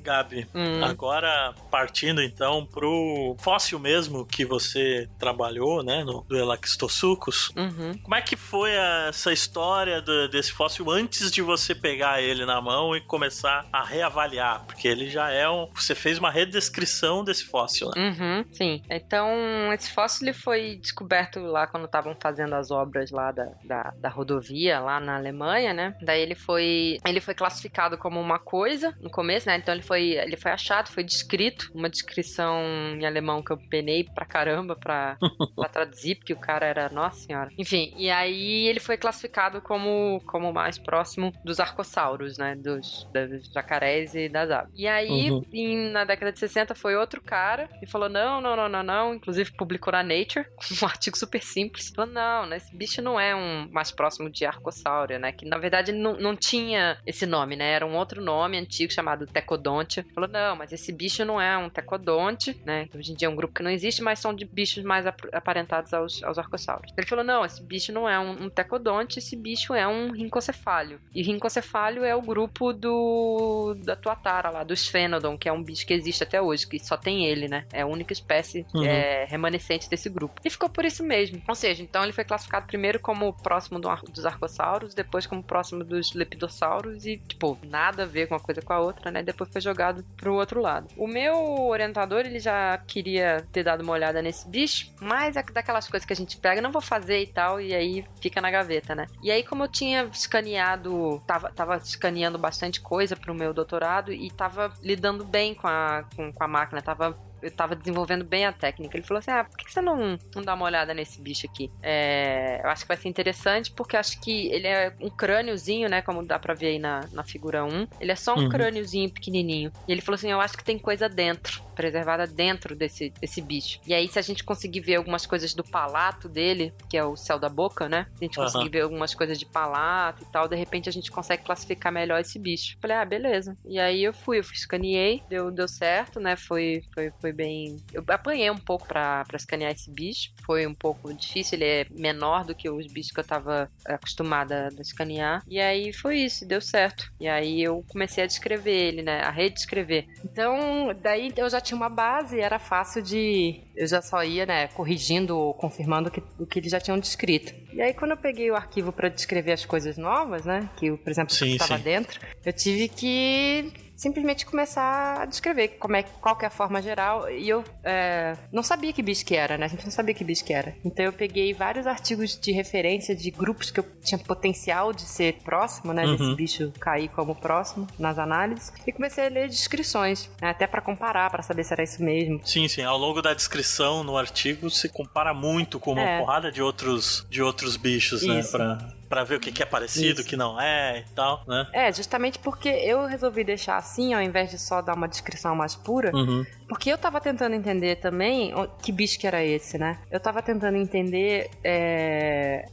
Gabi, agora partindo então pro fóssil mesmo que você trabalhou, né, do Elaxtosuchus, como é que foi essa história desse fóssil antes de você pegar ele na mão e começar a reavaliar? Porque ele já você fez uma redescrição desse fóssil, né? Sim. Então, esse fóssil ele foi descoberto lá quando estavam fazendo as obras lá da rodovia, lá na Alemanha, né? Daí ele foi classificado como uma coisa no começo, né? Então ele foi achado, foi descrito, uma descrição em alemão que eu penei pra caramba pra traduzir, porque o cara era, nossa senhora. Enfim, e aí ele foi classificado como mais próximo dos arcossauros, né? Dos jacarés e das aves. E aí, na década de 60, foi outro cara e falou, não, inclusive publicou na Nature, um artigo super simples, falou, não, esse bicho não é mais próximo de arcossauro, né? Que na verdade não tinha esse nome, né? Era um outro nome antigo chamado tecodonte. Falou, não, mas esse bicho não é um tecodonte, né? Hoje em dia é um grupo que não existe, mas são de bichos mais aparentados aos arcossauros. Ele falou, não, esse bicho não é um tecodonte, esse bicho é um rincocefálio. E rincocefálio é o grupo da tuatara lá, do Sphenodon, que é um bicho que existe até hoje, que só tem ele, né? É a única espécie remanescente desse grupo. E ficou por isso mesmo. Ou seja, então ele foi classificado primeiro como próximo dos arcossauros, depois como próximo dos lepidossauros e, tipo, nada ver com uma coisa com a outra, né? Depois foi jogado pro outro lado. O meu orientador, ele já queria ter dado uma olhada nesse bicho, mas é daquelas coisas que a gente pega, não vou fazer e tal, e aí fica na gaveta, né? E aí, como eu tinha escaneado, tava escaneando bastante coisa pro meu doutorado e tava lidando bem com a máquina, eu tava desenvolvendo bem a técnica. Ele falou assim, por que você não dá uma olhada nesse bicho aqui? Eu acho que vai ser interessante, porque acho que ele é um crâniozinho, né, como dá pra ver aí na figura 1. Ele é só um crâniozinho pequenininho. E ele falou assim, eu acho que tem coisa dentro, preservada dentro desse bicho. E aí, se a gente conseguir ver algumas coisas do palato dele, que é o céu da boca, né? Se a gente conseguir ver algumas coisas de palato e tal, de repente a gente consegue classificar melhor esse bicho. Falei, beleza. E aí eu escaneei, deu certo, né? Foi bem... Eu apanhei um pouco pra escanear esse bicho. Foi um pouco difícil, ele é menor do que os bichos que eu tava acostumada a escanear. E aí foi isso, deu certo. E aí eu comecei a descrever ele, né? A redescrever. Então, daí eu já tinha uma base, era fácil de... Eu já só ia, né, corrigindo ou confirmando o que eles já tinham descrito. E aí, quando eu peguei o arquivo para descrever as coisas novas, né, que, por exemplo, que estava dentro, eu tive que simplesmente começar a descrever qual que é a forma geral. E eu não sabia que bicho que era, né? A gente não sabia que bicho que era. Então eu peguei vários artigos de referência de grupos que eu tinha potencial de ser próximo, né? Desse bicho cair como próximo nas análises. E comecei a ler descrições, né, até para comparar, para saber se era isso mesmo. Sim. Ao longo da descrição no artigo se compara muito com uma porrada de outros bichos, isso, né? Pra ver o que é parecido, o que não é e tal, né? Justamente porque eu resolvi deixar assim, ao invés de só dar uma descrição mais pura, porque eu tava tentando entender também que bicho que era esse, né? Eu tava tentando entender,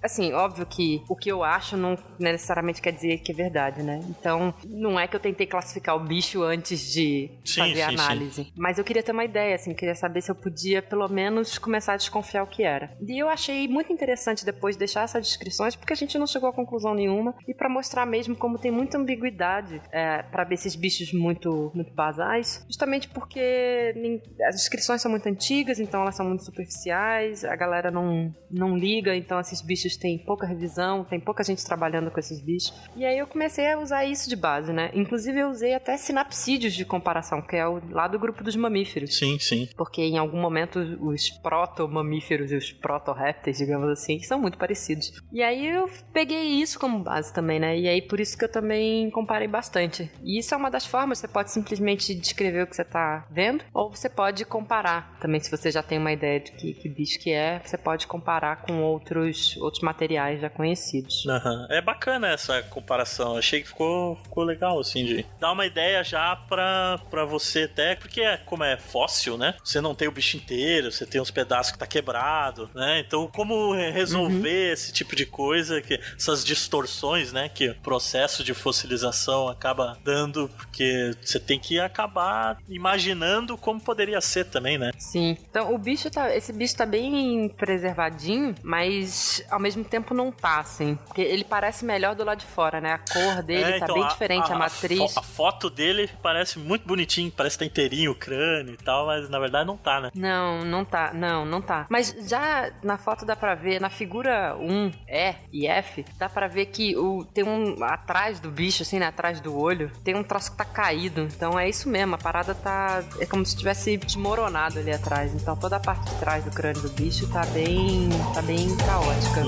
assim, óbvio que o que eu acho não necessariamente quer dizer que é verdade, né? Então, não é que eu tentei classificar o bicho antes de fazer a análise. Sim. Mas eu queria ter uma ideia, assim, queria saber se eu podia, pelo menos, começar a desconfiar o que era. E eu achei muito interessante depois deixar essas descrições, porque a gente não chegou a conclusão nenhuma, e pra mostrar mesmo como tem muita ambiguidade pra ver esses bichos muito, muito basais, justamente porque as descrições são muito antigas, então elas são muito superficiais, a galera não liga, então esses bichos têm pouca revisão, tem pouca gente trabalhando com esses bichos, e aí eu comecei a usar isso de base, né? Inclusive eu usei até sinapsídeos de comparação, que é lá do grupo dos mamíferos. Sim. Porque em algum momento os proto-mamíferos e os proto-répteis, digamos assim, são muito parecidos. E aí eu peguei isso como base também, né? E aí por isso que eu também comparei bastante. E isso é uma das formas, você pode simplesmente descrever o que você tá vendo, ou você pode comparar. Também, se você já tem uma ideia de que bicho que é, você pode comparar com outros materiais já conhecidos. É bacana essa comparação. Achei que ficou legal, assim, de dar uma ideia já pra você até, porque como é fóssil, né? Você não tem o bicho inteiro, você tem uns pedaços que tá quebrado, né? Então, como resolver esse tipo de coisa, essas distorções, né, que o processo de fossilização acaba dando, porque você tem que acabar imaginando como poderia ser também, né? Sim. Então, esse bicho tá bem preservadinho, mas ao mesmo tempo não tá, assim. Porque ele parece melhor do lado de fora, né? A cor dele tá bem diferente, a matriz. A foto dele parece muito bonitinho, parece que tá inteirinho o crânio e tal, mas na verdade não tá, né? Não tá. Mas já na foto dá pra ver, na figura 1, E e F, dá pra ver que tem atrás do bicho, assim, né, atrás do olho, tem um troço que tá caído. Então é isso mesmo, a parada é como se tivesse desmoronado ali atrás. Então toda a parte de trás do crânio do bicho tá bem caótica.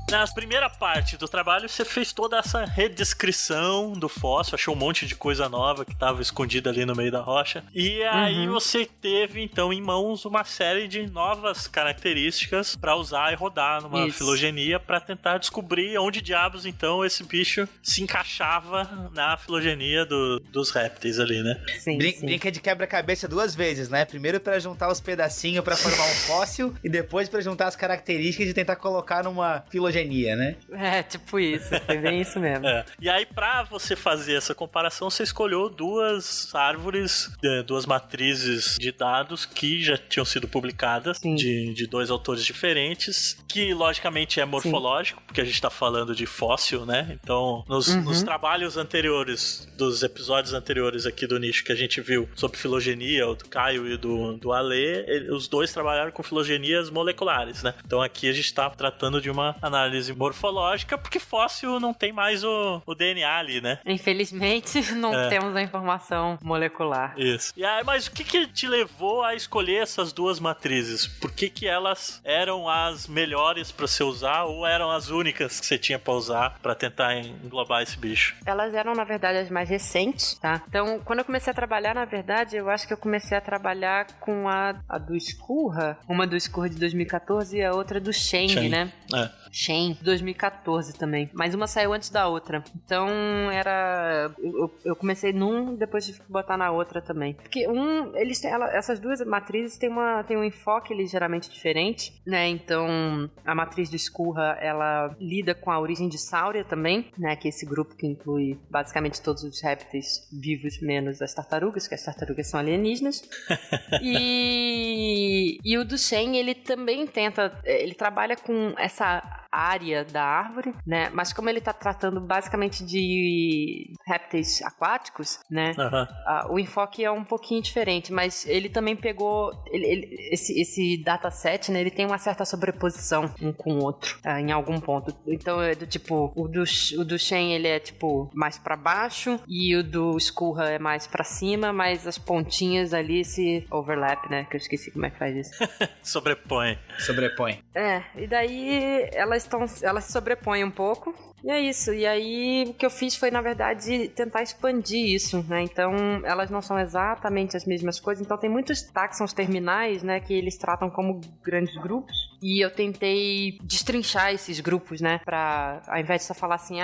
Na primeira parte do trabalho, você fez toda essa redescrição do fóssil, achou um monte de coisa nova que estava escondida ali no meio da rocha. E aí você teve, então, em mãos uma série de novas características para usar e rodar numa filogenia para tentar descobrir onde diabos, então, esse bicho se encaixava na filogenia dos répteis ali, né? Sim. Brinca de quebra-cabeça 2 vezes, né? Primeiro para juntar os pedacinhos para formar um fóssil e depois para juntar as características e tentar colocar numa filogenia filogenia, né? É, tipo isso. Foi bem isso mesmo. E aí, pra você fazer essa comparação, você escolheu duas árvores, duas matrizes de dados que já tinham sido publicadas, de dois autores diferentes, que logicamente é morfológico, porque a gente tá falando de fóssil, né? Então, nos trabalhos anteriores, dos episódios anteriores aqui do nicho que a gente viu sobre filogenia, o do Caio e do Ale, os dois trabalharam com filogenias moleculares, né? Então aqui a gente tá tratando de uma análise morfológica, porque fóssil não tem mais o DNA ali, né? Infelizmente, não temos a informação molecular. Isso. E aí, mas o que te levou a escolher essas duas matrizes? Por que elas eram as melhores pra você usar ou eram as únicas que você tinha pra usar pra tentar englobar esse bicho? Elas eram, na verdade, as mais recentes, tá? Então, quando eu comecei a trabalhar, na verdade, eu acho que eu comecei a trabalhar com a do Skurra, uma do Skurra de 2014 e a outra do Sheng, né? Shen, 2014 também. Mas uma saiu antes da outra. Então, eu comecei num, depois tive que botar na outra também. Porque essas duas matrizes têm um enfoque ligeiramente diferente, né? Então, a matriz do Skurra, ela lida com a origem de Sauria também, né? Que é esse grupo que inclui basicamente todos os répteis vivos, menos as tartarugas, que as tartarugas são alienígenas. E o do Shen, ele também ele trabalha com essa área da árvore, né? Mas como ele tá tratando basicamente de répteis aquáticos, né? O enfoque é um pouquinho diferente, mas ele também pegou esse dataset, né? Ele tem uma certa sobreposição um com o outro, em algum ponto. Então é do tipo, o do Shen, ele é tipo mais pra baixo e o do Skurra é mais pra cima, mas as pontinhas ali se overlap, né? Que eu esqueci como é que faz isso. Sobrepõe. E daí elas se sobrepõem um pouco. E é isso. E aí, o que eu fiz foi, na verdade, tentar expandir isso, né? Então, elas não são exatamente as mesmas coisas. Então, tem muitos táxons terminais, né? Que eles tratam como grandes grupos. E eu tentei destrinchar esses grupos, né? Pra, ao invés de só falar assim,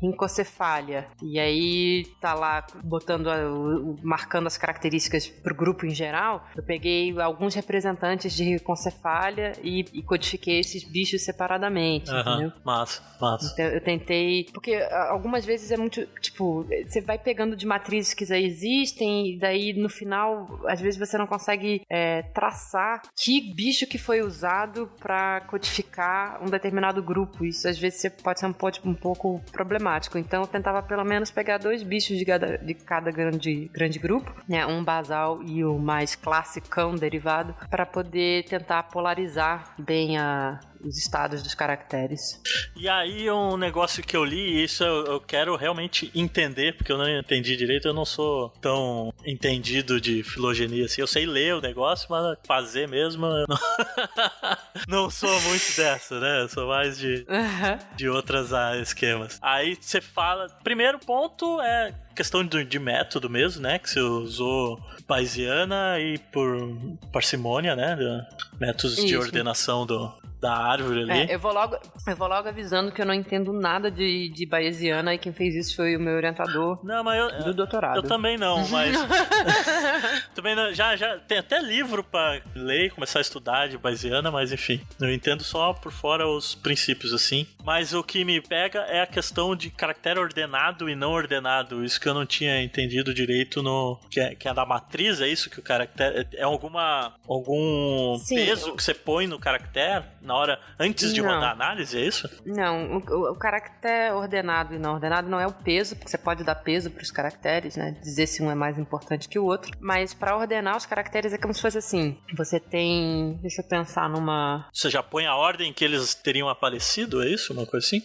rincocefália. E aí, tá lá botando, marcando as características pro grupo em geral. Eu peguei alguns representantes de rincocefália e codifiquei esses bichos separadamente, entendeu? Massa. Então, eu tentei... Porque algumas vezes é muito... Tipo, você vai pegando de matrizes que já existem e daí, no final, às vezes você não consegue traçar que bicho que foi usado pra codificar um determinado grupo. Isso, às vezes, pode ser um pouco problemático. Então, eu tentava, pelo menos, pegar 2 bichos de cada grande grupo, né? Um basal e o mais classicão derivado, pra poder tentar polarizar bem os estados dos caracteres. E aí um negócio que eu li, e isso eu quero realmente entender, porque eu não entendi direito, eu não sou tão entendido de filogenia assim, eu sei ler o negócio, mas fazer mesmo eu não sou muito dessa, né? Eu sou mais de outras esquemas. Aí você fala, primeiro ponto é questão de método mesmo, né? Que você usou Bayesiana e por parcimônia, né? Métodos de ordenação da árvore ali. Eu vou logo avisando que eu não entendo nada de Bayesiana e quem fez isso foi o meu orientador do doutorado. Eu também não, mas... também não, já tem até livro pra ler e começar a estudar de Bayesiana, mas enfim, eu entendo só por fora os princípios assim. Mas o que me pega é a questão de caractere ordenado e não ordenado. Isso que eu não tinha entendido direito que é da matriz, é isso que o caractere... É algum peso que você põe no caractere na hora, antes de rodar a análise, é isso? Não, o caractere ordenado e não ordenado não é o peso, porque você pode dar peso para os caracteres, né? Dizer se um é mais importante que o outro. Mas para ordenar os caracteres é como se fosse assim. Você tem... Deixa eu pensar numa... Você já põe a ordem que eles teriam aparecido, é isso? Uma coisa assim?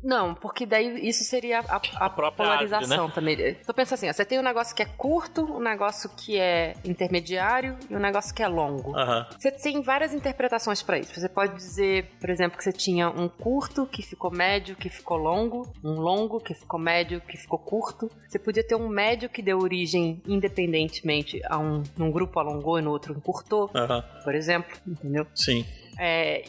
Não, porque daí isso seria a própria polarização árvore, né? Também. Então pensa assim, ó, você tem um negócio que é curto, um negócio que é intermediário e um negócio que é longo. Você tem várias interpretações para isso. Você pode dizer, por exemplo, que você tinha um curto que ficou médio, que ficou longo, um longo que ficou médio, que ficou curto. Você podia ter um médio que deu origem independentemente a num grupo alongou e no outro encurtou, por exemplo, entendeu? Sim.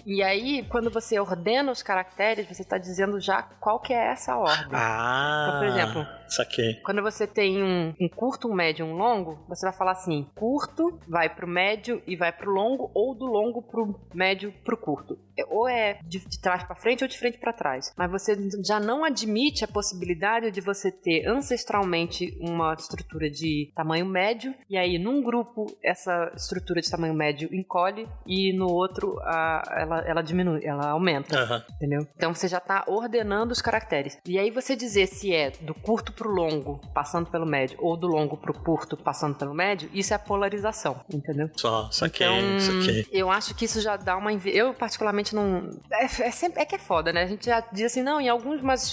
E aí, quando você ordena os caracteres, você está dizendo já qual que é essa ordem. Então, por exemplo, saquei. Quando você tem um curto, um médio e um longo, você vai falar assim, curto vai pro médio e vai pro longo, ou do longo pro médio pro curto. ou é de trás para frente ou de frente para trás. Mas você já não admite a possibilidade de você ter ancestralmente uma estrutura de tamanho médio, e aí num grupo essa estrutura de tamanho médio encolhe e no outro ela diminui, ela aumenta, entendeu? Então você já tá ordenando os caracteres. E aí você dizer se é do curto pro longo, passando pelo médio, ou do longo pro curto, passando pelo médio, isso é a polarização, entendeu? Saquei. Eu acho que isso já dá uma... Eu particularmente não... É que é foda, né? A gente já diz assim, não, em algumas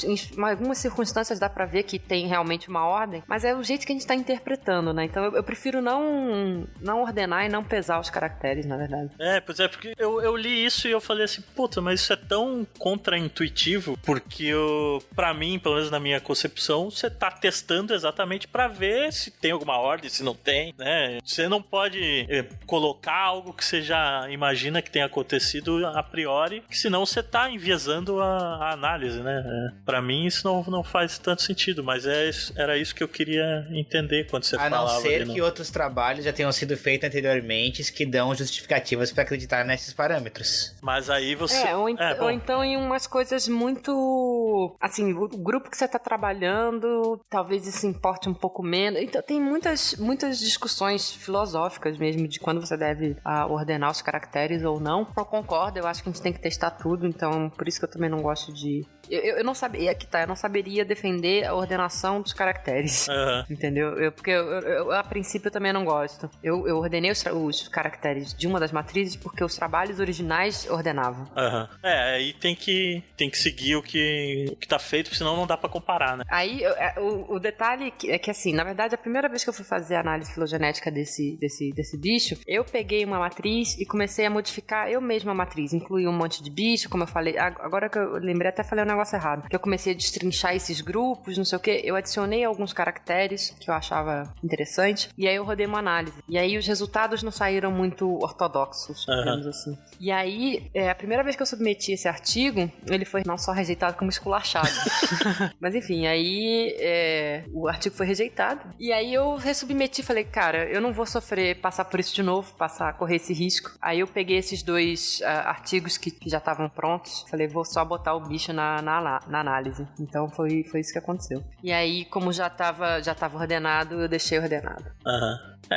circunstâncias dá pra ver que tem realmente uma ordem, mas é o jeito que a gente tá interpretando, né? Então eu prefiro não ordenar e não pesar os caracteres, na verdade. Pois é, porque eu li isso e eu falei assim, puta, mas isso é tão contraintuitivo, porque pra mim, pelo menos na minha concepção, você tá testando exatamente pra ver se tem alguma ordem, se não tem, né? Você não pode colocar algo que você já imagina que tenha acontecido a priori, senão você tá enviesando a análise, né? Pra mim isso não faz tanto sentido, mas era isso que eu queria entender quando você falava. A não ser que outros trabalhos já tenham sido feitos anteriormente que dão justificativas pra acreditar nesses parâmetros. Mas aí você... Ou então em umas coisas muito... Assim, o grupo que você tá trabalhando, talvez isso importe um pouco menos. Então tem muitas discussões filosóficas mesmo de quando você deve ordenar os caracteres ou não. Eu concordo, eu acho que a gente tem que testar tudo, então por isso que eu também não gosto de... Eu não sabia, eu não saberia defender a ordenação dos caracteres, entendeu? Porque eu, a princípio, eu também não gosto. Eu ordenei os caracteres de uma das matrizes porque os trabalhos originais ordenavam. Aí tem que seguir o que tá feito, senão não dá pra comparar, né? Aí, o detalhe é que, assim, na verdade, a primeira vez que eu fui fazer a análise filogenética desse bicho, eu peguei uma matriz e comecei a modificar eu mesma a matriz. Incluí um monte de bicho, como eu falei. Agora que eu lembrei, até falei um negócio errado. Que eu comecei a destrinchar esses grupos, não sei o que. Eu adicionei alguns caracteres que eu achava interessante. E aí eu rodei uma análise. E aí os resultados não saíram muito ortodoxos, digamos assim. E aí, a primeira vez que eu submeti esse artigo, ele foi não só rejeitado, como esculachado. Mas enfim, aí o artigo foi rejeitado. E aí eu resubmeti e falei, cara, eu não vou passar por isso de novo, correr esse risco. Aí eu peguei esses dois artigos que já estavam prontos. Falei, vou só botar o bicho na análise. Então foi isso que aconteceu. E aí, como já tava ordenado, eu deixei ordenado.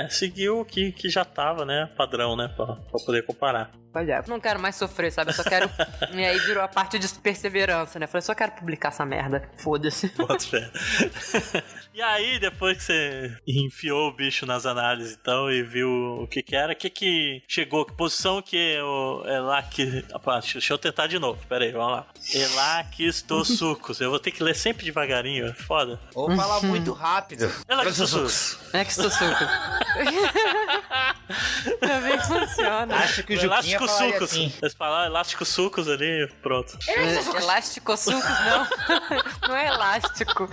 Seguiu o que já tava, né? Padrão, né? Pra poder comparar. Pois é, eu não quero mais sofrer, sabe? Eu só quero... E aí virou a parte de perseverança, né? Eu falei, só quero publicar essa merda. Foda-se. Bota fé. E aí, depois que você enfiou o bicho nas análises, então, e viu o que era, que chegou, que posição que o deixa eu tentar de novo, peraí, vamos lá. Elaquistosucos. Eu vou ter que ler sempre devagarinho, é foda. Ou falar muito rápido. Elaquistosucos. Também funciona. Acho que o Juquinha falaria assim. Você falar elástico-sucos ali, pronto. Elástico-sucos, não. Não é elástico.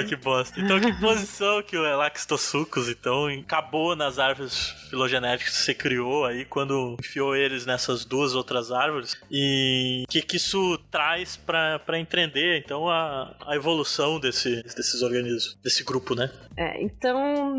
Que bosta. Então, que posição que o Elaquistosucos, então, acabou nas árvores filogenéticas que você criou aí, quando enfiou eles nessas duas outras árvores, e o que isso traz pra entender, então, a evolução desses organismos, desse grupo, né? Então,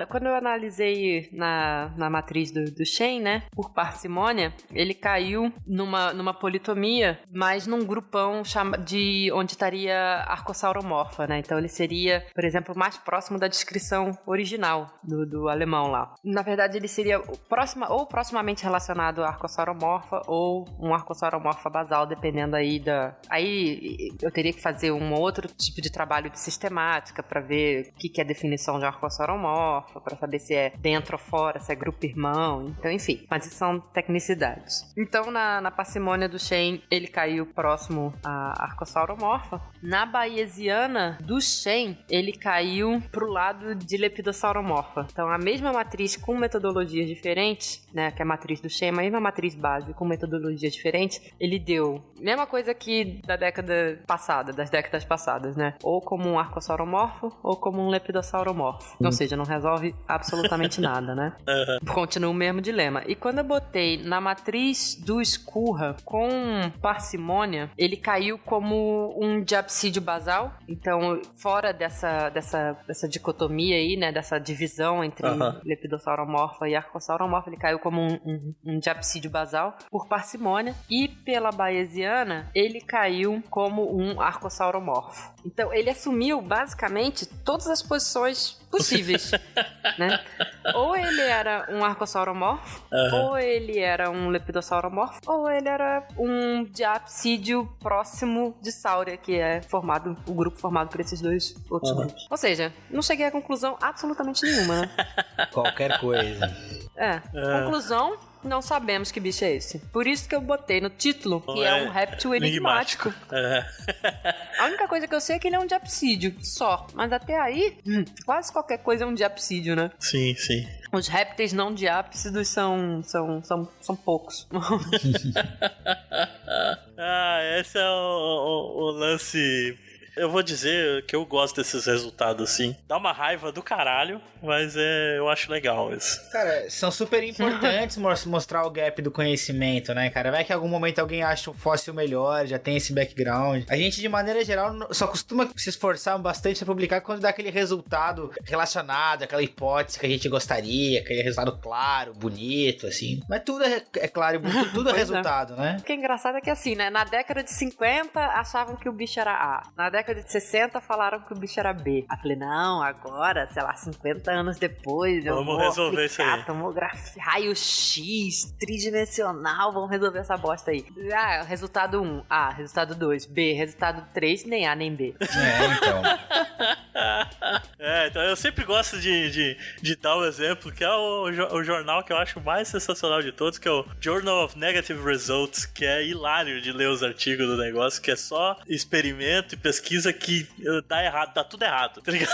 quando eu analisei na matriz do Shen, né, por parcimônia, ele caiu numa politomia, mas num grupão de onde estaria arcosauromorfa, né? Então ele seria, por exemplo, mais próximo da descrição original do alemão lá. Na verdade, ele seria proximamente relacionado a arcosauromorfa ou um arcosauromorfa basal, dependendo aí Aí eu teria que fazer um outro tipo de trabalho de sistemática para ver o que é a definição de arcosauromorfa, para saber se é dentro ou fora, se é grupo irmão, então enfim. Mas isso são tecnicidades. Então na parcimônia do Shen, ele caiu próximo a arcosauromorfa. Na bayesiana do Shen, ele caiu pro lado de lepidossauromorfa. Então, a mesma matriz com metodologias diferentes, né, que é a matriz do Shen, a mesma matriz base com metodologias diferentes, ele deu mesma coisa que das décadas passadas, né? Ou como um arcosauromorfo, ou como um lepidossauromorfo. Ou seja, não resolve absolutamente nada, né? Continua o mesmo dilema. E quando eu botei na matriz do Skurra com parcimônia, ele caiu como um diapsídeo basal, geral. Então, fora dessa dicotomia aí, né, dessa divisão entre Lepidossauromorpha e Archosauromorpha, ele caiu como um diapsídeo basal por parcimônia, e pela Bayesiana, ele caiu como um Archosauromorpho. Então, ele assumiu, basicamente, todas as posições possíveis, né? Ou ele era um Archosauromorpho, ou ele era um Lepidossauromorpho, ou ele era um diapsídeo próximo de Sauria, que é o grupo formado por esses dois outros grupos. Ou seja, não cheguei a conclusão absolutamente nenhuma, né? Qualquer coisa. Conclusão, não sabemos que bicho é esse. Por isso que eu botei no título que é um réptil enigmático. A única coisa que eu sei é que ele é um diapsídeo, só. Mas até aí, quase qualquer coisa é um diapsídeo, né? Sim, sim. Os répteis não diápsidos são poucos. Esse é o lance. Eu vou dizer que eu gosto desses resultados, assim. Dá uma raiva do caralho, mas eu acho legal isso. Cara, são super importantes mostrar o gap do conhecimento, né, cara? Vai que em algum momento alguém acha um fóssil melhor, já tem esse background. A gente, de maneira geral, só costuma se esforçar bastante a publicar quando dá aquele resultado relacionado, aquela hipótese que a gente gostaria, aquele resultado claro, bonito, assim. Mas tudo é claro, tudo é resultado, né? O que é engraçado é que, assim, né, na década de 50 achavam que o bicho era A. Na década de 60 falaram que o bicho era B. Aí eu falei, não, agora, sei lá, 50 anos depois, eu vou resolver isso aí. Tomografia, raio-x, tridimensional, vamos resolver essa bosta aí. Resultado 1, A, resultado 2, B, resultado 3, nem A nem B. Então. Então eu sempre gosto de dar o exemplo, que é o jornal que eu acho mais sensacional de todos, que é o Journal of Negative Results, que é hilário de ler os artigos do negócio, que é só experimento e pesquisa que dá tudo errado, tá ligado?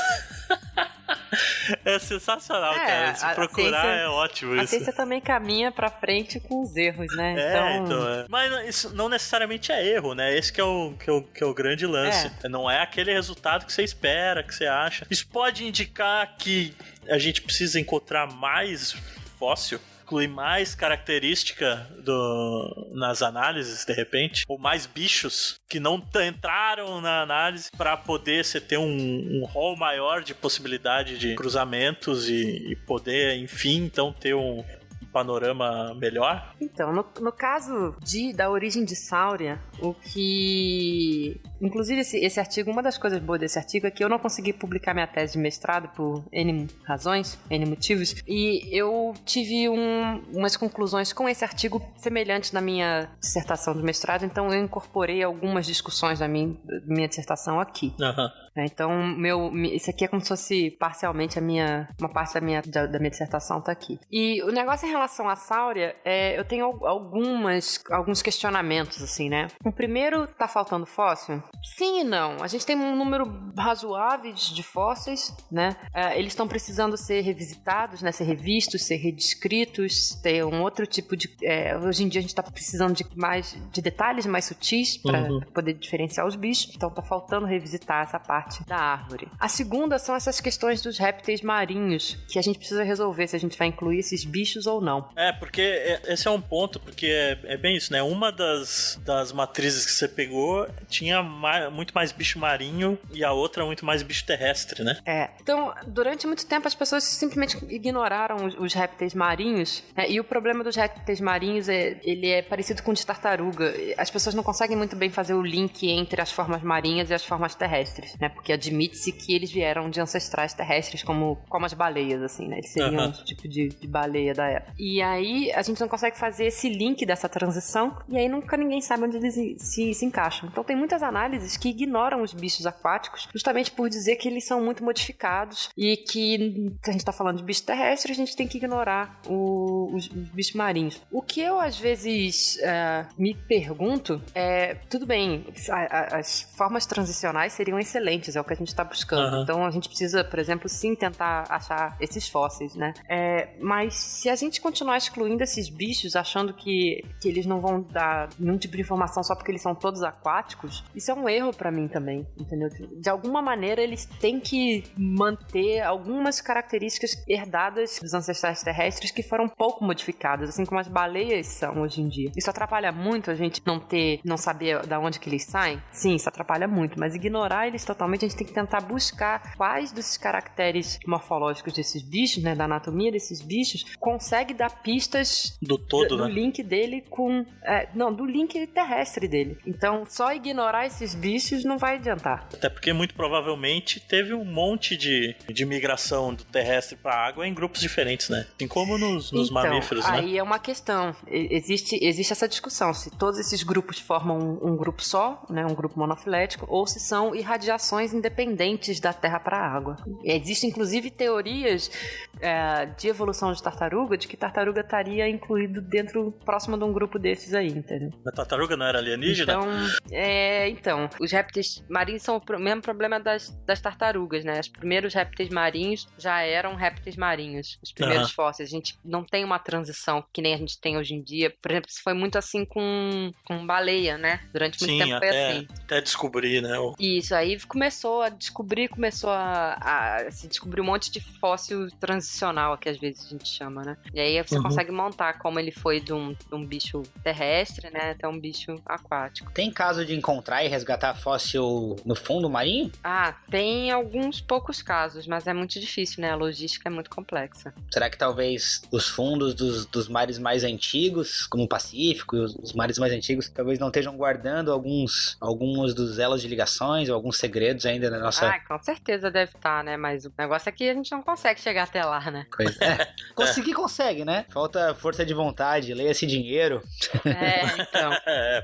É sensacional, cara. Se procurar ciência, é ótimo isso. A ciência também caminha pra frente com os erros, né? Então. Mas isso não necessariamente é erro, né? Esse que é o grande lance. Não é aquele resultado que você espera, que você acha. Isso pode indicar que a gente precisa encontrar mais fóssil, incluir mais característica nas análises, de repente, ou mais bichos que não entraram na análise para poder você ter um rol maior de possibilidade de cruzamentos e poder, enfim, então ter um panorama melhor? Então, no caso da origem de Sauria, o que... Inclusive, esse artigo, uma das coisas boas desse artigo é que eu não consegui publicar minha tese de mestrado por N razões, N motivos, e eu tive umas conclusões com esse artigo semelhantes na minha dissertação de mestrado, então eu incorporei algumas discussões da minha dissertação aqui. Então, isso aqui é como se fosse parcialmente uma parte da minha dissertação tá aqui. E o negócio em relação à Sauria, eu tenho alguns questionamentos, assim, né? O primeiro, tá faltando fóssil? Sim e não. A gente tem um número razoável de fósseis, né? Eles estão precisando ser revisitados, né? Ser revistos, ser redescritos, ter um outro tipo de... hoje em dia a gente tá precisando de detalhes mais sutis para poder diferenciar os bichos. Então tá faltando revisitar essa parte da árvore. A segunda são essas questões dos répteis marinhos, que a gente precisa resolver se a gente vai incluir esses bichos ou não. Porque esse é um ponto, porque é bem isso, né? Uma das matrizes que você pegou tinha muito mais bicho marinho e a outra muito mais bicho terrestre, né? Então, durante muito tempo as pessoas simplesmente ignoraram os répteis marinhos, né? E o problema dos répteis marinhos ele é parecido com o de tartaruga. As pessoas não conseguem muito bem fazer o link entre as formas marinhas e as formas terrestres, né? Porque admite-se que eles vieram de ancestrais terrestres como as baleias, assim, né? Eles seriam um tipo de baleia da época. E aí a gente não consegue fazer esse link dessa transição e aí nunca ninguém sabe onde eles se encaixam. Então tem muitas análises que ignoram os bichos aquáticos justamente por dizer que eles são muito modificados e que se a gente tá falando de bicho terrestre, a gente tem que ignorar os bichos marinhos. O que eu às vezes me pergunto tudo bem, as formas transicionais seriam excelentes, é o que a gente tá buscando. Então a gente precisa, por exemplo, sim tentar achar esses fósseis, né? Mas se a gente continuar excluindo esses bichos, achando que eles não vão dar nenhum tipo de informação só porque eles são todos aquáticos, isso é um erro pra mim também, entendeu? De alguma maneira, eles têm que manter algumas características herdadas dos ancestrais terrestres que foram pouco modificadas, assim como as baleias são hoje em dia. Isso atrapalha muito a gente não saber de onde que eles saem? Sim, isso atrapalha muito, mas ignorar eles totalmente, a gente tem que tentar buscar quais desses caracteres morfológicos desses bichos, né, da anatomia desses bichos, consegue dar pistas do todo, do né? link dele com... do link terrestre dele. Então, só ignorar esses bichos não vai adiantar. Até porque, muito provavelmente, teve um monte de migração do terrestre pra água em grupos diferentes, né? Assim como nos mamíferos, né? Aí é uma questão. Existe essa discussão, se todos esses grupos formam um grupo só, né, um grupo monofilético, ou se são irradiações independentes da Terra para a água. Existem, inclusive, teorias de evolução de tartaruga, de que tartaruga estaria incluído próximo de um grupo desses aí, entendeu? A tartaruga não era alienígena? Então, os répteis marinhos são o mesmo problema das tartarugas, né? Os primeiros répteis marinhos já eram répteis marinhos, os primeiros fósseis. A gente não tem uma transição que nem a gente tem hoje em dia. Por exemplo, isso foi muito assim com baleia, né? Durante muito tempo foi assim. Até descobrir, né? Isso, aí começou a se descobrir um monte de fóssil transicional, que às vezes a gente chama, né? E aí você consegue montar como ele foi de um bicho terrestre, né? Até um bicho aquático. Tem caso de encontrar e resgatar fóssil no fundo marinho? Tem alguns poucos casos, mas é muito difícil, né? A logística é muito complexa. Será que talvez os fundos dos mares mais antigos, como o Pacífico e os mares mais antigos, talvez não estejam guardando alguns dos elos de ligações ou alguns segredos ainda na nossa... Com certeza deve estar, né? Mas o negócio é que a gente não consegue chegar até lá, né? Conseguir consegue, né? Falta força de vontade, leia-se dinheiro. Então.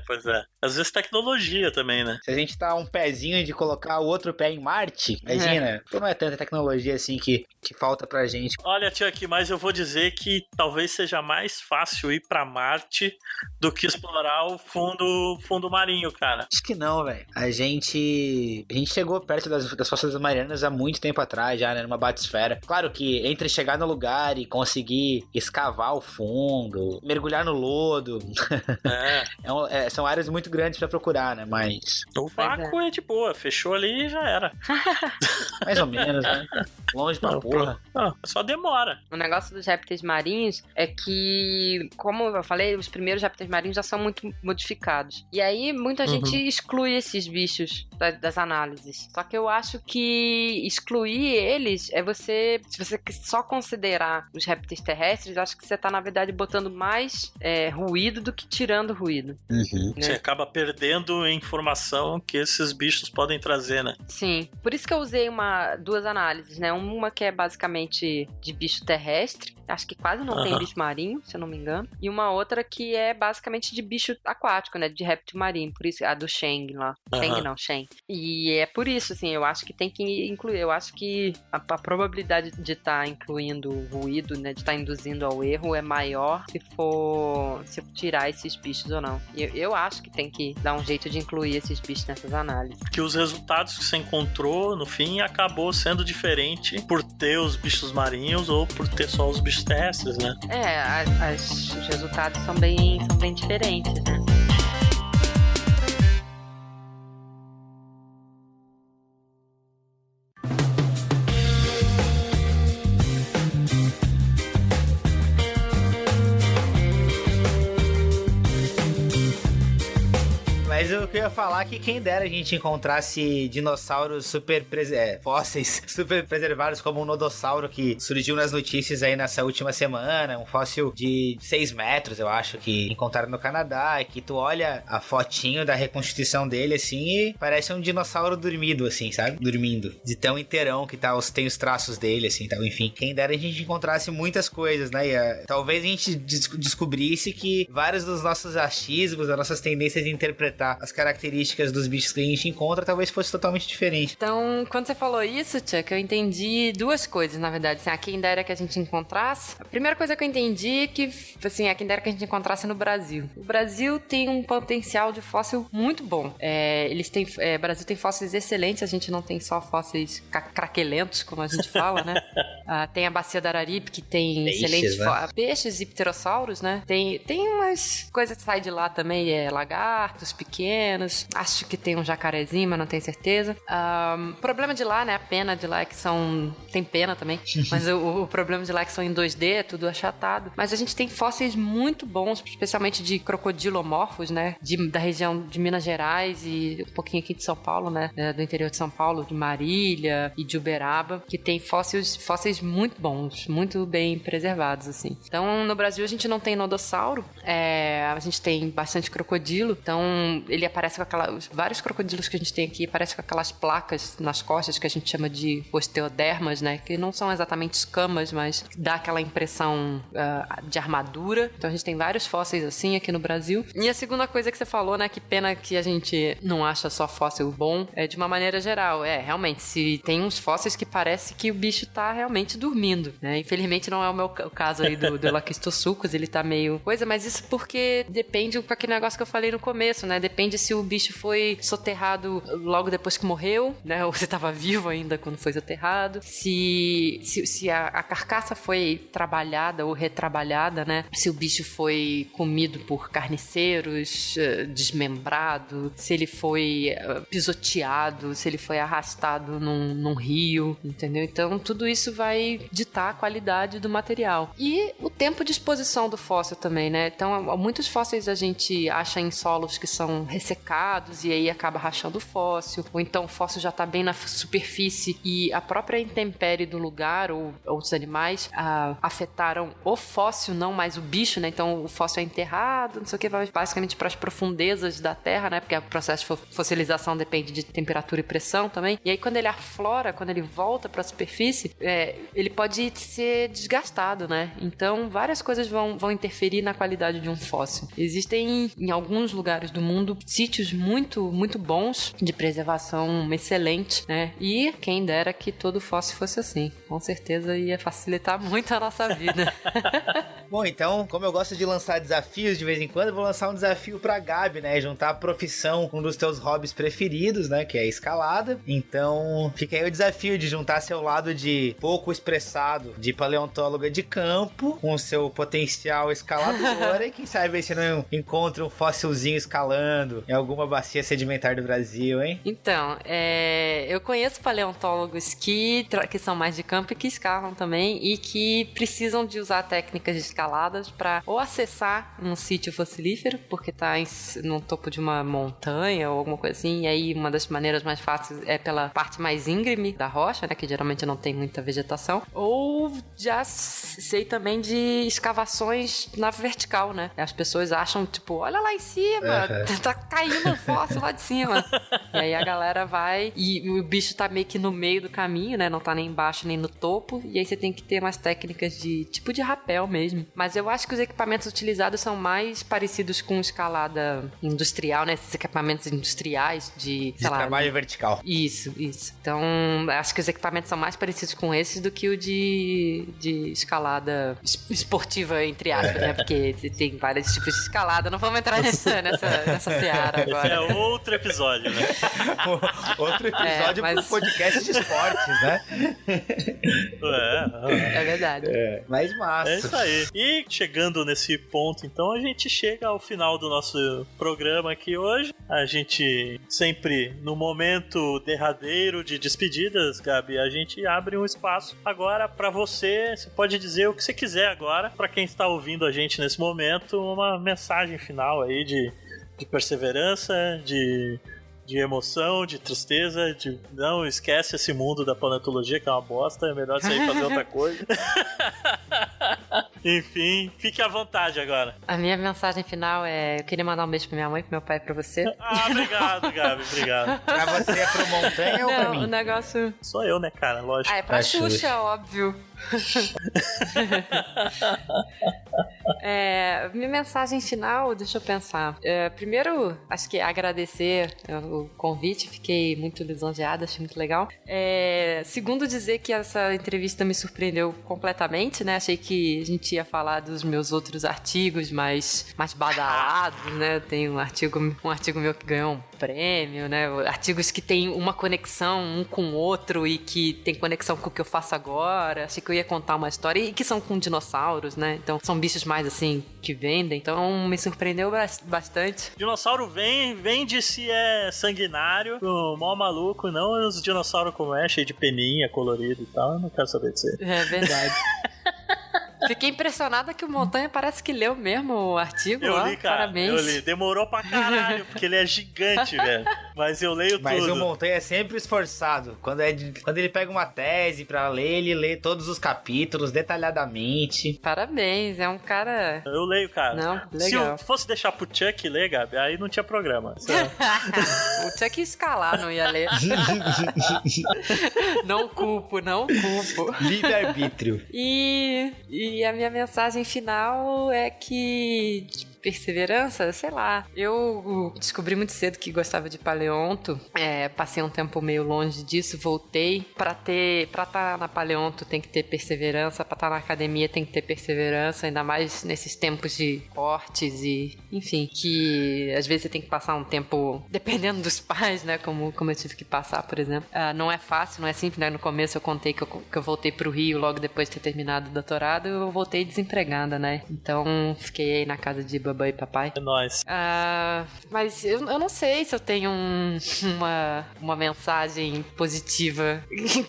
Pois é. Às vezes tecnologia também, né? Se a gente tá um pezinho de colocar o outro pé em Marte, imagina, não é tanta tecnologia assim que falta pra gente. Olha, Chuck, mas eu vou dizer que talvez seja mais fácil ir pra Marte do que explorar o fundo marinho, cara. Acho que não, velho. A gente chegou perto das Fossas Marianas há muito tempo atrás, já, né, numa batisfera. Claro que entre chegar no lugar e conseguir escavar o fundo, mergulhar no lodo, são áreas muito grandes pra procurar, né, mas... O vácuo é de boa, fechou ali e já era. Mais ou menos, né? Longe pra porra. Só demora. O negócio dos répteis marinhos é que, como eu falei, os primeiros répteis marinhos já são muito modificados. E aí, muita gente exclui esses bichos das análises. Só que eu acho que excluir eles se você só considerar os répteis terrestres, acho que você tá, na verdade, botando mais ruído do que tirando ruído. Né? Você acaba perdendo informação que esses bichos podem trazer, né? Sim. Por isso que eu usei duas análises, né? Uma que é basicamente de bicho terrestre, acho que quase não tem bicho marinho, se eu não me engano. E uma outra que é basicamente de bicho aquático, né? De réptil marinho. Por isso, a do Sheng lá. Sheng não, Shen. E é por isso, assim, eu acho que tem que incluir. Eu acho que a probabilidade de estar incluindo ruído, né? De estar induzindo ao erro é maior se tirar esses bichos ou não. Eu acho que tem que dar um jeito de incluir esses bichos nessas análises. Que os resultados que você encontrou, no fim, acabou sendo diferente por ter os bichos marinhos ou por ter só os bichos terrestres, né? Os resultados são bem diferentes, né? Mas o que eu ia falar é que quem dera a gente encontrasse dinossauros fósseis super preservados, como um nodossauro que surgiu nas notícias aí nessa última semana, um fóssil de 6 metros, eu acho, que encontraram no Canadá, e que tu olha a fotinho da reconstituição dele, assim, e parece um dinossauro dormido, assim, sabe? Dormindo. De tão inteirão que tem os traços dele, assim, tal. Enfim, quem dera a gente encontrasse muitas coisas, né? E, talvez a gente descobrisse que vários dos nossos achismos, das nossas tendências de interpretar para as características dos bichos que a gente encontra, talvez fosse totalmente diferente. Então, quando você falou isso, Chuck, eu entendi duas coisas, na verdade. Assim, a quem dera que a gente encontrasse. A primeira coisa que eu entendi é que, assim, a quem dera que a gente encontrasse no Brasil. O Brasil tem um potencial de fóssil muito bom. O Brasil tem fósseis excelentes, a gente não tem só fósseis craquelentos, como a gente fala, né? Tem a Bacia da Araripe, que tem excelentes peixes e pterossauros, né? Tem umas coisas que saem de lá também, lagartos pequenos. Acho que tem um jacarezinho, mas não tenho certeza. O problema de lá, né? A pena de lá é que tem pena também, mas o problema de lá é que são em 2D, é tudo achatado. Mas a gente tem fósseis muito bons, especialmente de crocodilomorfos, né? Da região de Minas Gerais e um pouquinho aqui de São Paulo, né? Do interior de São Paulo, de Marília e de Uberaba, que tem fósseis muito bons, muito bem preservados, assim. Então, no Brasil a gente não tem nodossauro, a gente tem bastante crocodilo, então ele aparece com vários crocodilos que a gente tem aqui, aparecem com aquelas placas nas costas que a gente chama de osteodermas, né? Que não são exatamente escamas, mas dá aquela impressão de armadura. Então a gente tem vários fósseis assim aqui no Brasil. E a segunda coisa que você falou, né? Que pena que a gente não acha só fóssil bom, de uma maneira geral. Realmente, se tem uns fósseis que parece que o bicho tá realmente dormindo, né? Infelizmente não é o caso aí do Elachistosuchus, ele tá meio coisa, mas isso porque depende com aquele negócio que eu falei no começo, né? Depende se o bicho foi soterrado logo depois que morreu, né? Ou se tava vivo ainda quando foi soterrado. Se a carcaça foi trabalhada ou retrabalhada, né? Se o bicho foi comido por carniceiros, desmembrado, se ele foi pisoteado, se ele foi arrastado num rio, entendeu? Então, tudo isso vai ditar a qualidade do material. E o tempo de exposição do fóssil também, né? Então, muitos fósseis a gente acha em solos que são ressecados e aí acaba rachando o fóssil, ou então o fóssil já tá bem na superfície e a própria intempérie do lugar ou outros animais afetaram o fóssil, não mais o bicho, né? Então, o fóssil é enterrado, não sei o que, vai basicamente para as profundezas da terra, né? Porque o processo de fossilização depende de temperatura e pressão também. E aí, quando ele aflora, quando ele volta para a superfície, ele pode ser desgastado, né? Então, várias coisas vão interferir na qualidade de um fóssil. Existem, em alguns lugares do mundo, sítios muito, muito bons de preservação excelente, né? E quem dera que todo fóssil fosse assim. Com certeza ia facilitar muito a nossa vida. Bom, então, como eu gosto de lançar desafios de vez em quando, eu vou lançar um desafio pra Gabi, né? Juntar a profissão com um dos teus hobbies preferidos, né? Que é a escalada. Então, fica aí o desafio de juntar seu lado de pouco expressado de paleontóloga de campo com o seu potencial escaladora e quem sabe se não encontra um fóssilzinho escalando em alguma bacia sedimentar do Brasil, hein? Então, eu conheço paleontólogos que são mais de campo e que escalam também e que precisam de usar técnicas de escaladas para ou acessar um sítio fossilífero, porque tá no topo de uma montanha ou alguma coisa assim, e aí uma das maneiras mais fáceis é pela parte mais íngreme da rocha, né, que geralmente não tem muita vegetação, ou já sei também de escavações na vertical, né? As pessoas acham, tipo, olha lá em cima, tá caindo um fóssil lá de cima. E aí a galera vai e o bicho tá meio que no meio do caminho, né? Não tá nem embaixo nem no topo, e aí você tem que ter umas técnicas de tipo de rapel mesmo. Mas eu acho que os equipamentos utilizados são mais parecidos com escalada industrial, né? Esses equipamentos industriais de trabalho vertical. Isso. Então, acho que os equipamentos são mais parecidos com esses do que o de escalada esportiva, entre aspas, né? Porque tem vários tipos de escalada. Não vamos entrar nessa seara agora. Esse é outro episódio, né? Outro episódio pro podcast de esportes, né? É verdade. Mas massa. É isso aí. E chegando nesse ponto, então, a gente chega ao final do nosso programa aqui hoje. A gente sempre, no momento derradeiro de despedidas, Gabi, a gente abre um espaço agora pra você. Você pode dizer o que você quiser agora, pra quem está ouvindo a gente nesse momento, uma mensagem final aí de perseverança, de emoção, de tristeza, de não esquece esse mundo da paleontologia que é uma bosta, é melhor você ir fazer outra coisa. Enfim, fique à vontade agora. A minha mensagem final eu queria mandar um beijo pra minha mãe, pro meu pai e pra você. Obrigado, Gabi, obrigado. Pra você é pro Montanha ou pra mim? O negócio... Sou eu, né, cara, lógico. É pra Xuxa, óbvio. Minha mensagem final, deixa eu pensar. Primeiro, acho que agradecer o convite, fiquei muito lisonjeada, achei muito legal. Segundo, dizer que essa entrevista me surpreendeu completamente, né? Achei que a gente ia falar dos meus outros artigos mais badalados, né? Tem um artigo meu que ganhou um prêmio, né? Artigos que tem uma conexão um com o outro e que tem conexão com o que eu faço agora. Achei que eu ia contar uma história e que são com dinossauros, né? Então são bichos mais assim que vendem. Então me surpreendeu bastante. Dinossauro vende se é sanguinário, o mó maluco, não os dinossauros como cheio de peninha, colorido e tal. Eu não quero saber disso. É verdade. Fiquei impressionada que o Montanha parece que leu mesmo o artigo. Eu li, cara. Parabéns. Eu li. Demorou pra caralho, porque ele é gigante, velho. Mas eu leio tudo. Mas o Montanha é sempre esforçado. Quando ele pega uma tese pra ler, ele lê todos os capítulos detalhadamente. Parabéns, é um cara... Eu leio, cara. Não, legal. Se fosse deixar pro Chuck ler, Gabi, aí não tinha programa. O Chuck ia escalar, não ia ler. Não culpo. Livre-arbítrio. E a minha mensagem final é que... perseverança, sei lá. Eu descobri muito cedo que gostava de paleonto. Passei um tempo meio longe disso, voltei. Pra estar na paleonto tem que ter perseverança, pra estar na academia tem que ter perseverança, ainda mais nesses tempos de cortes e, enfim, que às vezes você tem que passar um tempo, dependendo dos pais, né, como eu tive que passar, por exemplo. Não é fácil, não é simples, né? No começo eu contei que eu voltei pro Rio logo depois de ter terminado o doutorado, eu voltei desempregada, né? Então fiquei aí na casa de babá e papai. É nóis. Mas eu não sei se eu tenho uma mensagem positiva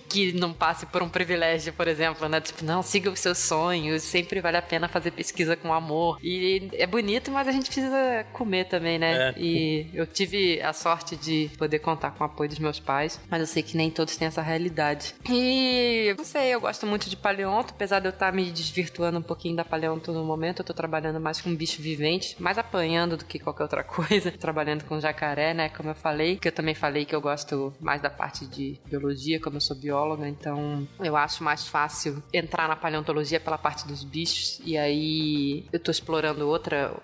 que não passe por um privilégio, por exemplo, né? Tipo, não, siga os seus sonhos, sempre vale a pena fazer pesquisa com amor. E é bonito, mas a gente precisa comer também, né? E eu tive a sorte de poder contar com o apoio dos meus pais, mas eu sei que nem todos têm essa realidade. E, não sei, eu gosto muito de paleonto, apesar de eu estar me desvirtuando um pouquinho da paleonto no momento, eu tô trabalhando mais com bicho vivente, mais apanhando do que qualquer outra coisa, trabalhando com jacaré, né, como eu falei, que eu também falei que eu gosto mais da parte de biologia, como eu sou bióloga, então eu acho mais fácil entrar na paleontologia pela parte dos bichos, e aí eu tô explorando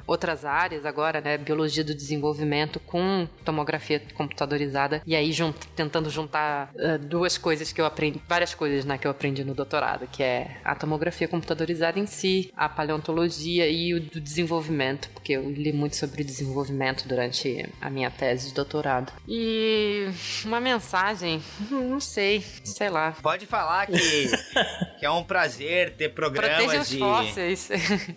outras áreas agora, né, biologia do desenvolvimento com tomografia computadorizada, e aí tentando juntar duas coisas que eu aprendi, várias coisas, né, que eu aprendi no doutorado, que é a tomografia computadorizada em si, a paleontologia e o do desenvolvimento, porque eu li muito sobre desenvolvimento durante a minha tese de doutorado. E uma mensagem, não sei lá. Pode falar que é um prazer ter programas de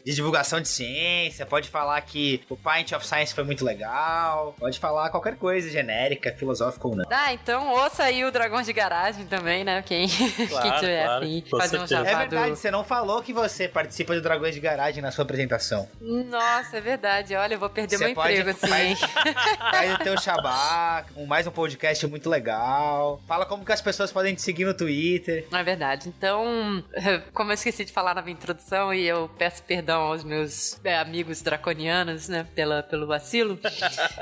divulgação de ciência, pode falar que o Pint of Science foi muito legal, pode falar qualquer coisa genérica, filosófica ou não. Então ouça aí o Dragões de Garagem também, né? Quem tiver afim, fazer um jabá. É verdade, você não falou que você participa do Dragões de Garagem na sua apresentação. Nossa, é verdade. Olha, eu vou perder meu emprego assim, hein? Faz o teu jabá, mais um podcast muito legal. Fala como que as pessoas podem te seguir no Twitter. É verdade. Então, como eu esqueci de falar na minha introdução e eu peço perdão aos meus amigos draconianos, né, pelo vacilo,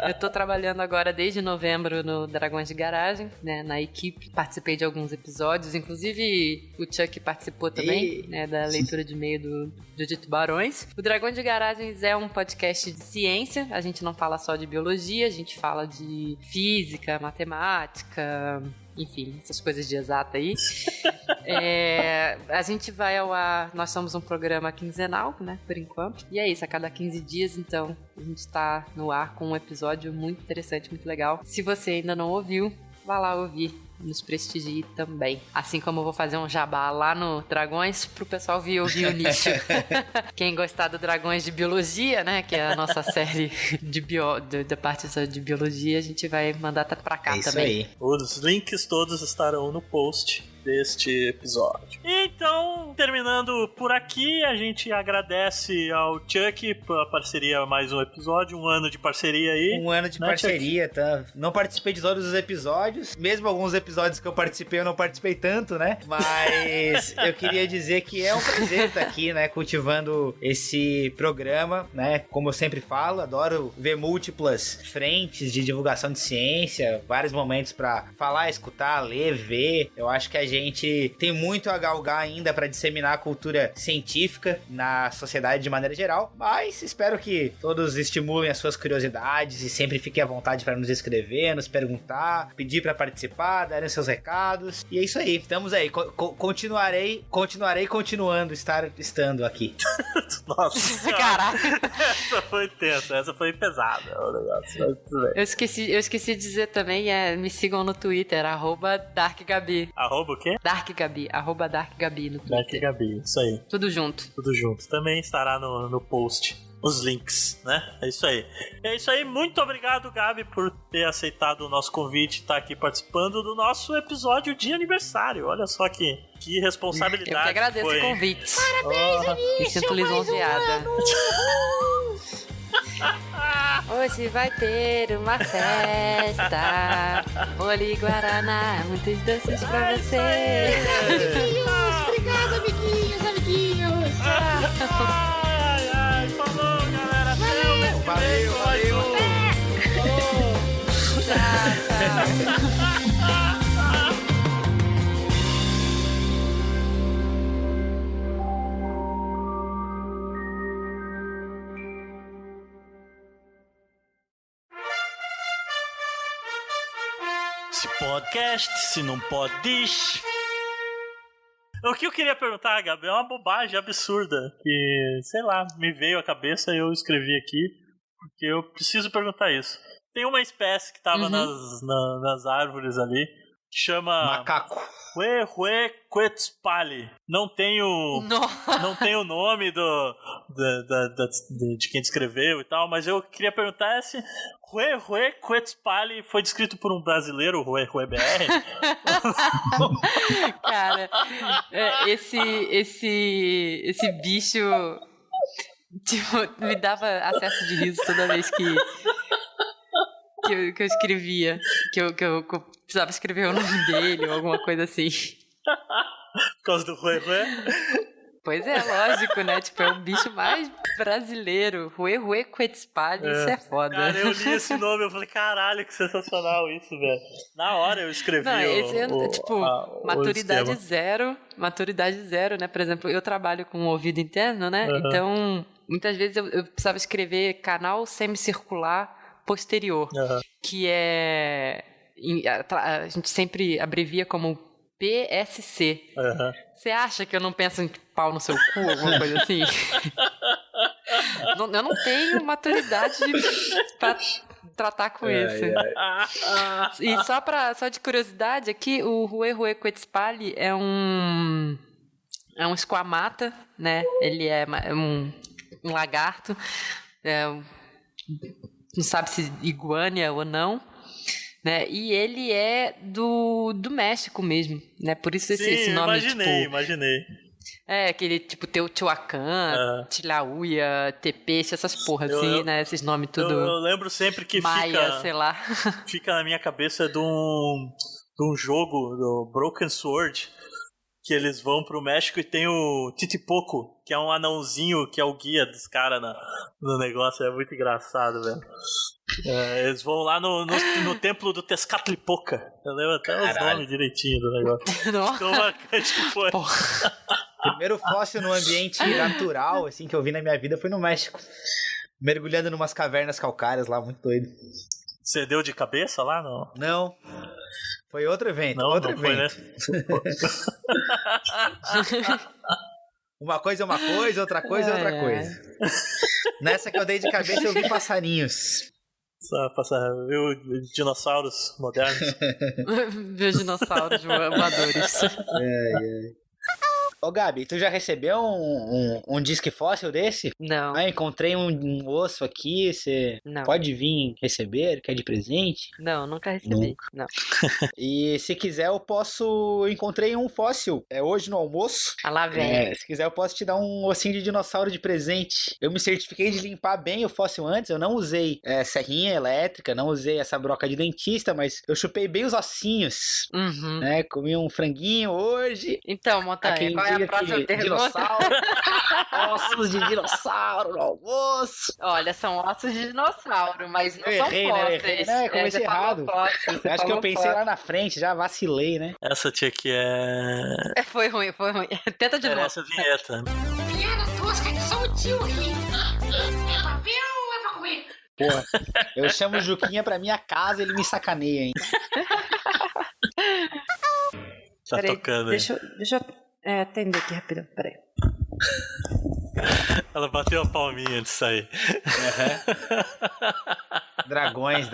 eu tô trabalhando agora desde novembro no Dragões de Garagem, né, na equipe. Participei de alguns episódios, inclusive o Chuck participou também, né, da leitura de e-mail do Dito Barões. O Dragões de Garagens é um podcast de ciência, a gente não fala só de biologia, a gente fala de física, matemática, enfim, essas coisas de exata aí. A gente vai ao ar, nós somos um programa quinzenal, né, por enquanto, e é isso, a cada 15 dias, então, a gente tá no ar com um episódio muito interessante, muito legal. Se você ainda não ouviu, vá lá ouvir, nos prestigie também. Assim como eu vou fazer um jabá lá no Dragões pro pessoal vir ouvir o nicho. Quem gostar do Dragões de Biologia, né, que é a nossa série da parte de biologia, a gente vai mandar pra cá isso também. Aí. Os links todos estarão no post deste episódio. Então, terminando por aqui, a gente agradece ao Chuck pela parceria, mais um episódio, um ano de parceria aí. Um ano de parceria, tá? Não participei de todos os episódios, mesmo alguns episódios que eu participei, eu não participei tanto, né? Mas eu queria dizer que é um prazer estar aqui, né, cultivando esse programa, né? Como eu sempre falo, adoro ver múltiplas frentes de divulgação de ciência, vários momentos pra falar, escutar, ler, ver. Eu acho que a gente tem muito a galgar lutar ainda pra disseminar a cultura científica na sociedade de maneira geral, mas espero que todos estimulem as suas curiosidades e sempre fiquem à vontade pra nos escrever, nos perguntar, pedir pra participar, darem seus recados. E é isso aí, estamos aí. Continuarei continuando estando aqui. Nossa, Caraca. essa foi tensa, essa foi pesada. O negócio. Eu esqueci de dizer também, me sigam no Twitter, @DarkGabi. Arroba o quê? DarkGabi, @DarkGabi no Twitter. Gabi, isso aí. Tudo junto. Tudo junto. Também estará no post. Os links, né? É isso aí. É isso aí. Muito obrigado, Gabi, por ter aceitado o nosso convite e estar aqui participando do nosso episódio de aniversário. Olha só que responsabilidade. Eu que agradeço foi, o convite. Parabéns, Me Vinícius, sinto mais um lisonjeada. ano. Hoje vai ter uma festa. Boli Guaraná, muitos doces pra você. Amiguinhos, obrigado, amiguinhos. Ai, ai, falou, galera. Valeu. Se podcast, se não pode. O que eu queria perguntar, Gabi, é uma bobagem absurda que, sei lá, me veio à cabeça e eu escrevi aqui, porque eu preciso perguntar isso. Tem uma espécie que tava nas árvores ali, que chama Macaco. Huehuequetzalli. Não tem o nome de quem descreveu e tal, mas eu queria perguntar se Huehuequetzalli foi descrito por um brasileiro, Huehuebr? Cara, esse bicho tipo, me dava acesso de riso toda vez que eu escrevia, que eu precisava escrever o nome dele ou alguma coisa assim. Por causa do Huehue? Pois é, lógico, né? Tipo, é o bicho mais brasileiro. Huehuequetzalli, isso é foda. Cara, eu li esse nome, eu falei, caralho, que sensacional isso, velho. Na hora eu escrevi maturidade zero, né? Por exemplo, eu trabalho com ouvido interno, né? Uhum. Então, muitas vezes eu precisava escrever canal semicircular posterior, que é... A gente sempre abrevia como PSC. Você acha que eu não penso em pau no seu cu, alguma coisa assim? Eu não tenho maturidade pra tratar com isso. E só de curiosidade aqui, o Huehuequetzalli é um esquamata, né? Ele é um lagarto, não sabe se iguana ou não, né? E ele é do México mesmo, né? Por isso esse nome, imaginei. É, aquele tipo Teotihuacan, Tlahuia, Tepeche, essas porras assim, né? Esses nomes tudo. Eu lembro sempre que Maia, sei lá. Fica na minha cabeça de um jogo, do Broken Sword, que eles vão pro México e tem o Titipoco, que é um anãozinho que é o guia dos caras no negócio. É muito engraçado, velho. Eles vão lá no templo do Tezcatlipoca. Eu lembro até os nomes direitinho do negócio. Tão marcante que foi. Primeiro fóssil no ambiente natural, assim, que eu vi na minha vida foi no México. Mergulhando numas cavernas calcárias lá, muito doido. Você deu de cabeça lá, não? Não. Foi outro evento. Não evento. Foi, né? Uma coisa é uma coisa, outra coisa é outra coisa. Nessa que eu dei de cabeça, eu vi passarinhos. Viu dinossauros modernos? Viu dinossauros voadores. Ô Gabi, tu já recebeu um disque fóssil desse? Não. Encontrei um osso aqui, você pode vir receber, quer de presente? Não, nunca recebi. Não. E se quiser eu encontrei um fóssil, hoje no almoço. Ah, lá vem. Se quiser eu posso te dar um ossinho de dinossauro de presente. Eu me certifiquei de limpar bem o fóssil antes, eu não usei serrinha elétrica, não usei essa broca de dentista, mas eu chupei bem os ossinhos, né? Comi um franguinho hoje. Então, Montanha, qual é diga próxima que pergunta? dinossauro, ossos de dinossauro no almoço. Olha, são ossos de dinossauro, mas não Eu são errei, né? Eu fósseis. errei, né? Eu comecei você falou errado. fóssil, você Acho que eu falou pensei fóssil. lá na frente, já vacilei, né? Essa tia aqui é. Foi ruim. Tenta de Era novo. essa vinheta. Piada tosca de só o tio aqui. É pra ver ou é pra comer? Porra, eu chamo o Juquinha pra minha casa e ele me sacaneia, hein? Tá Peraí, tocando aí. deixa eu atender aqui rapidão, peraí. Ela bateu a palminha antes de sair. Dragões.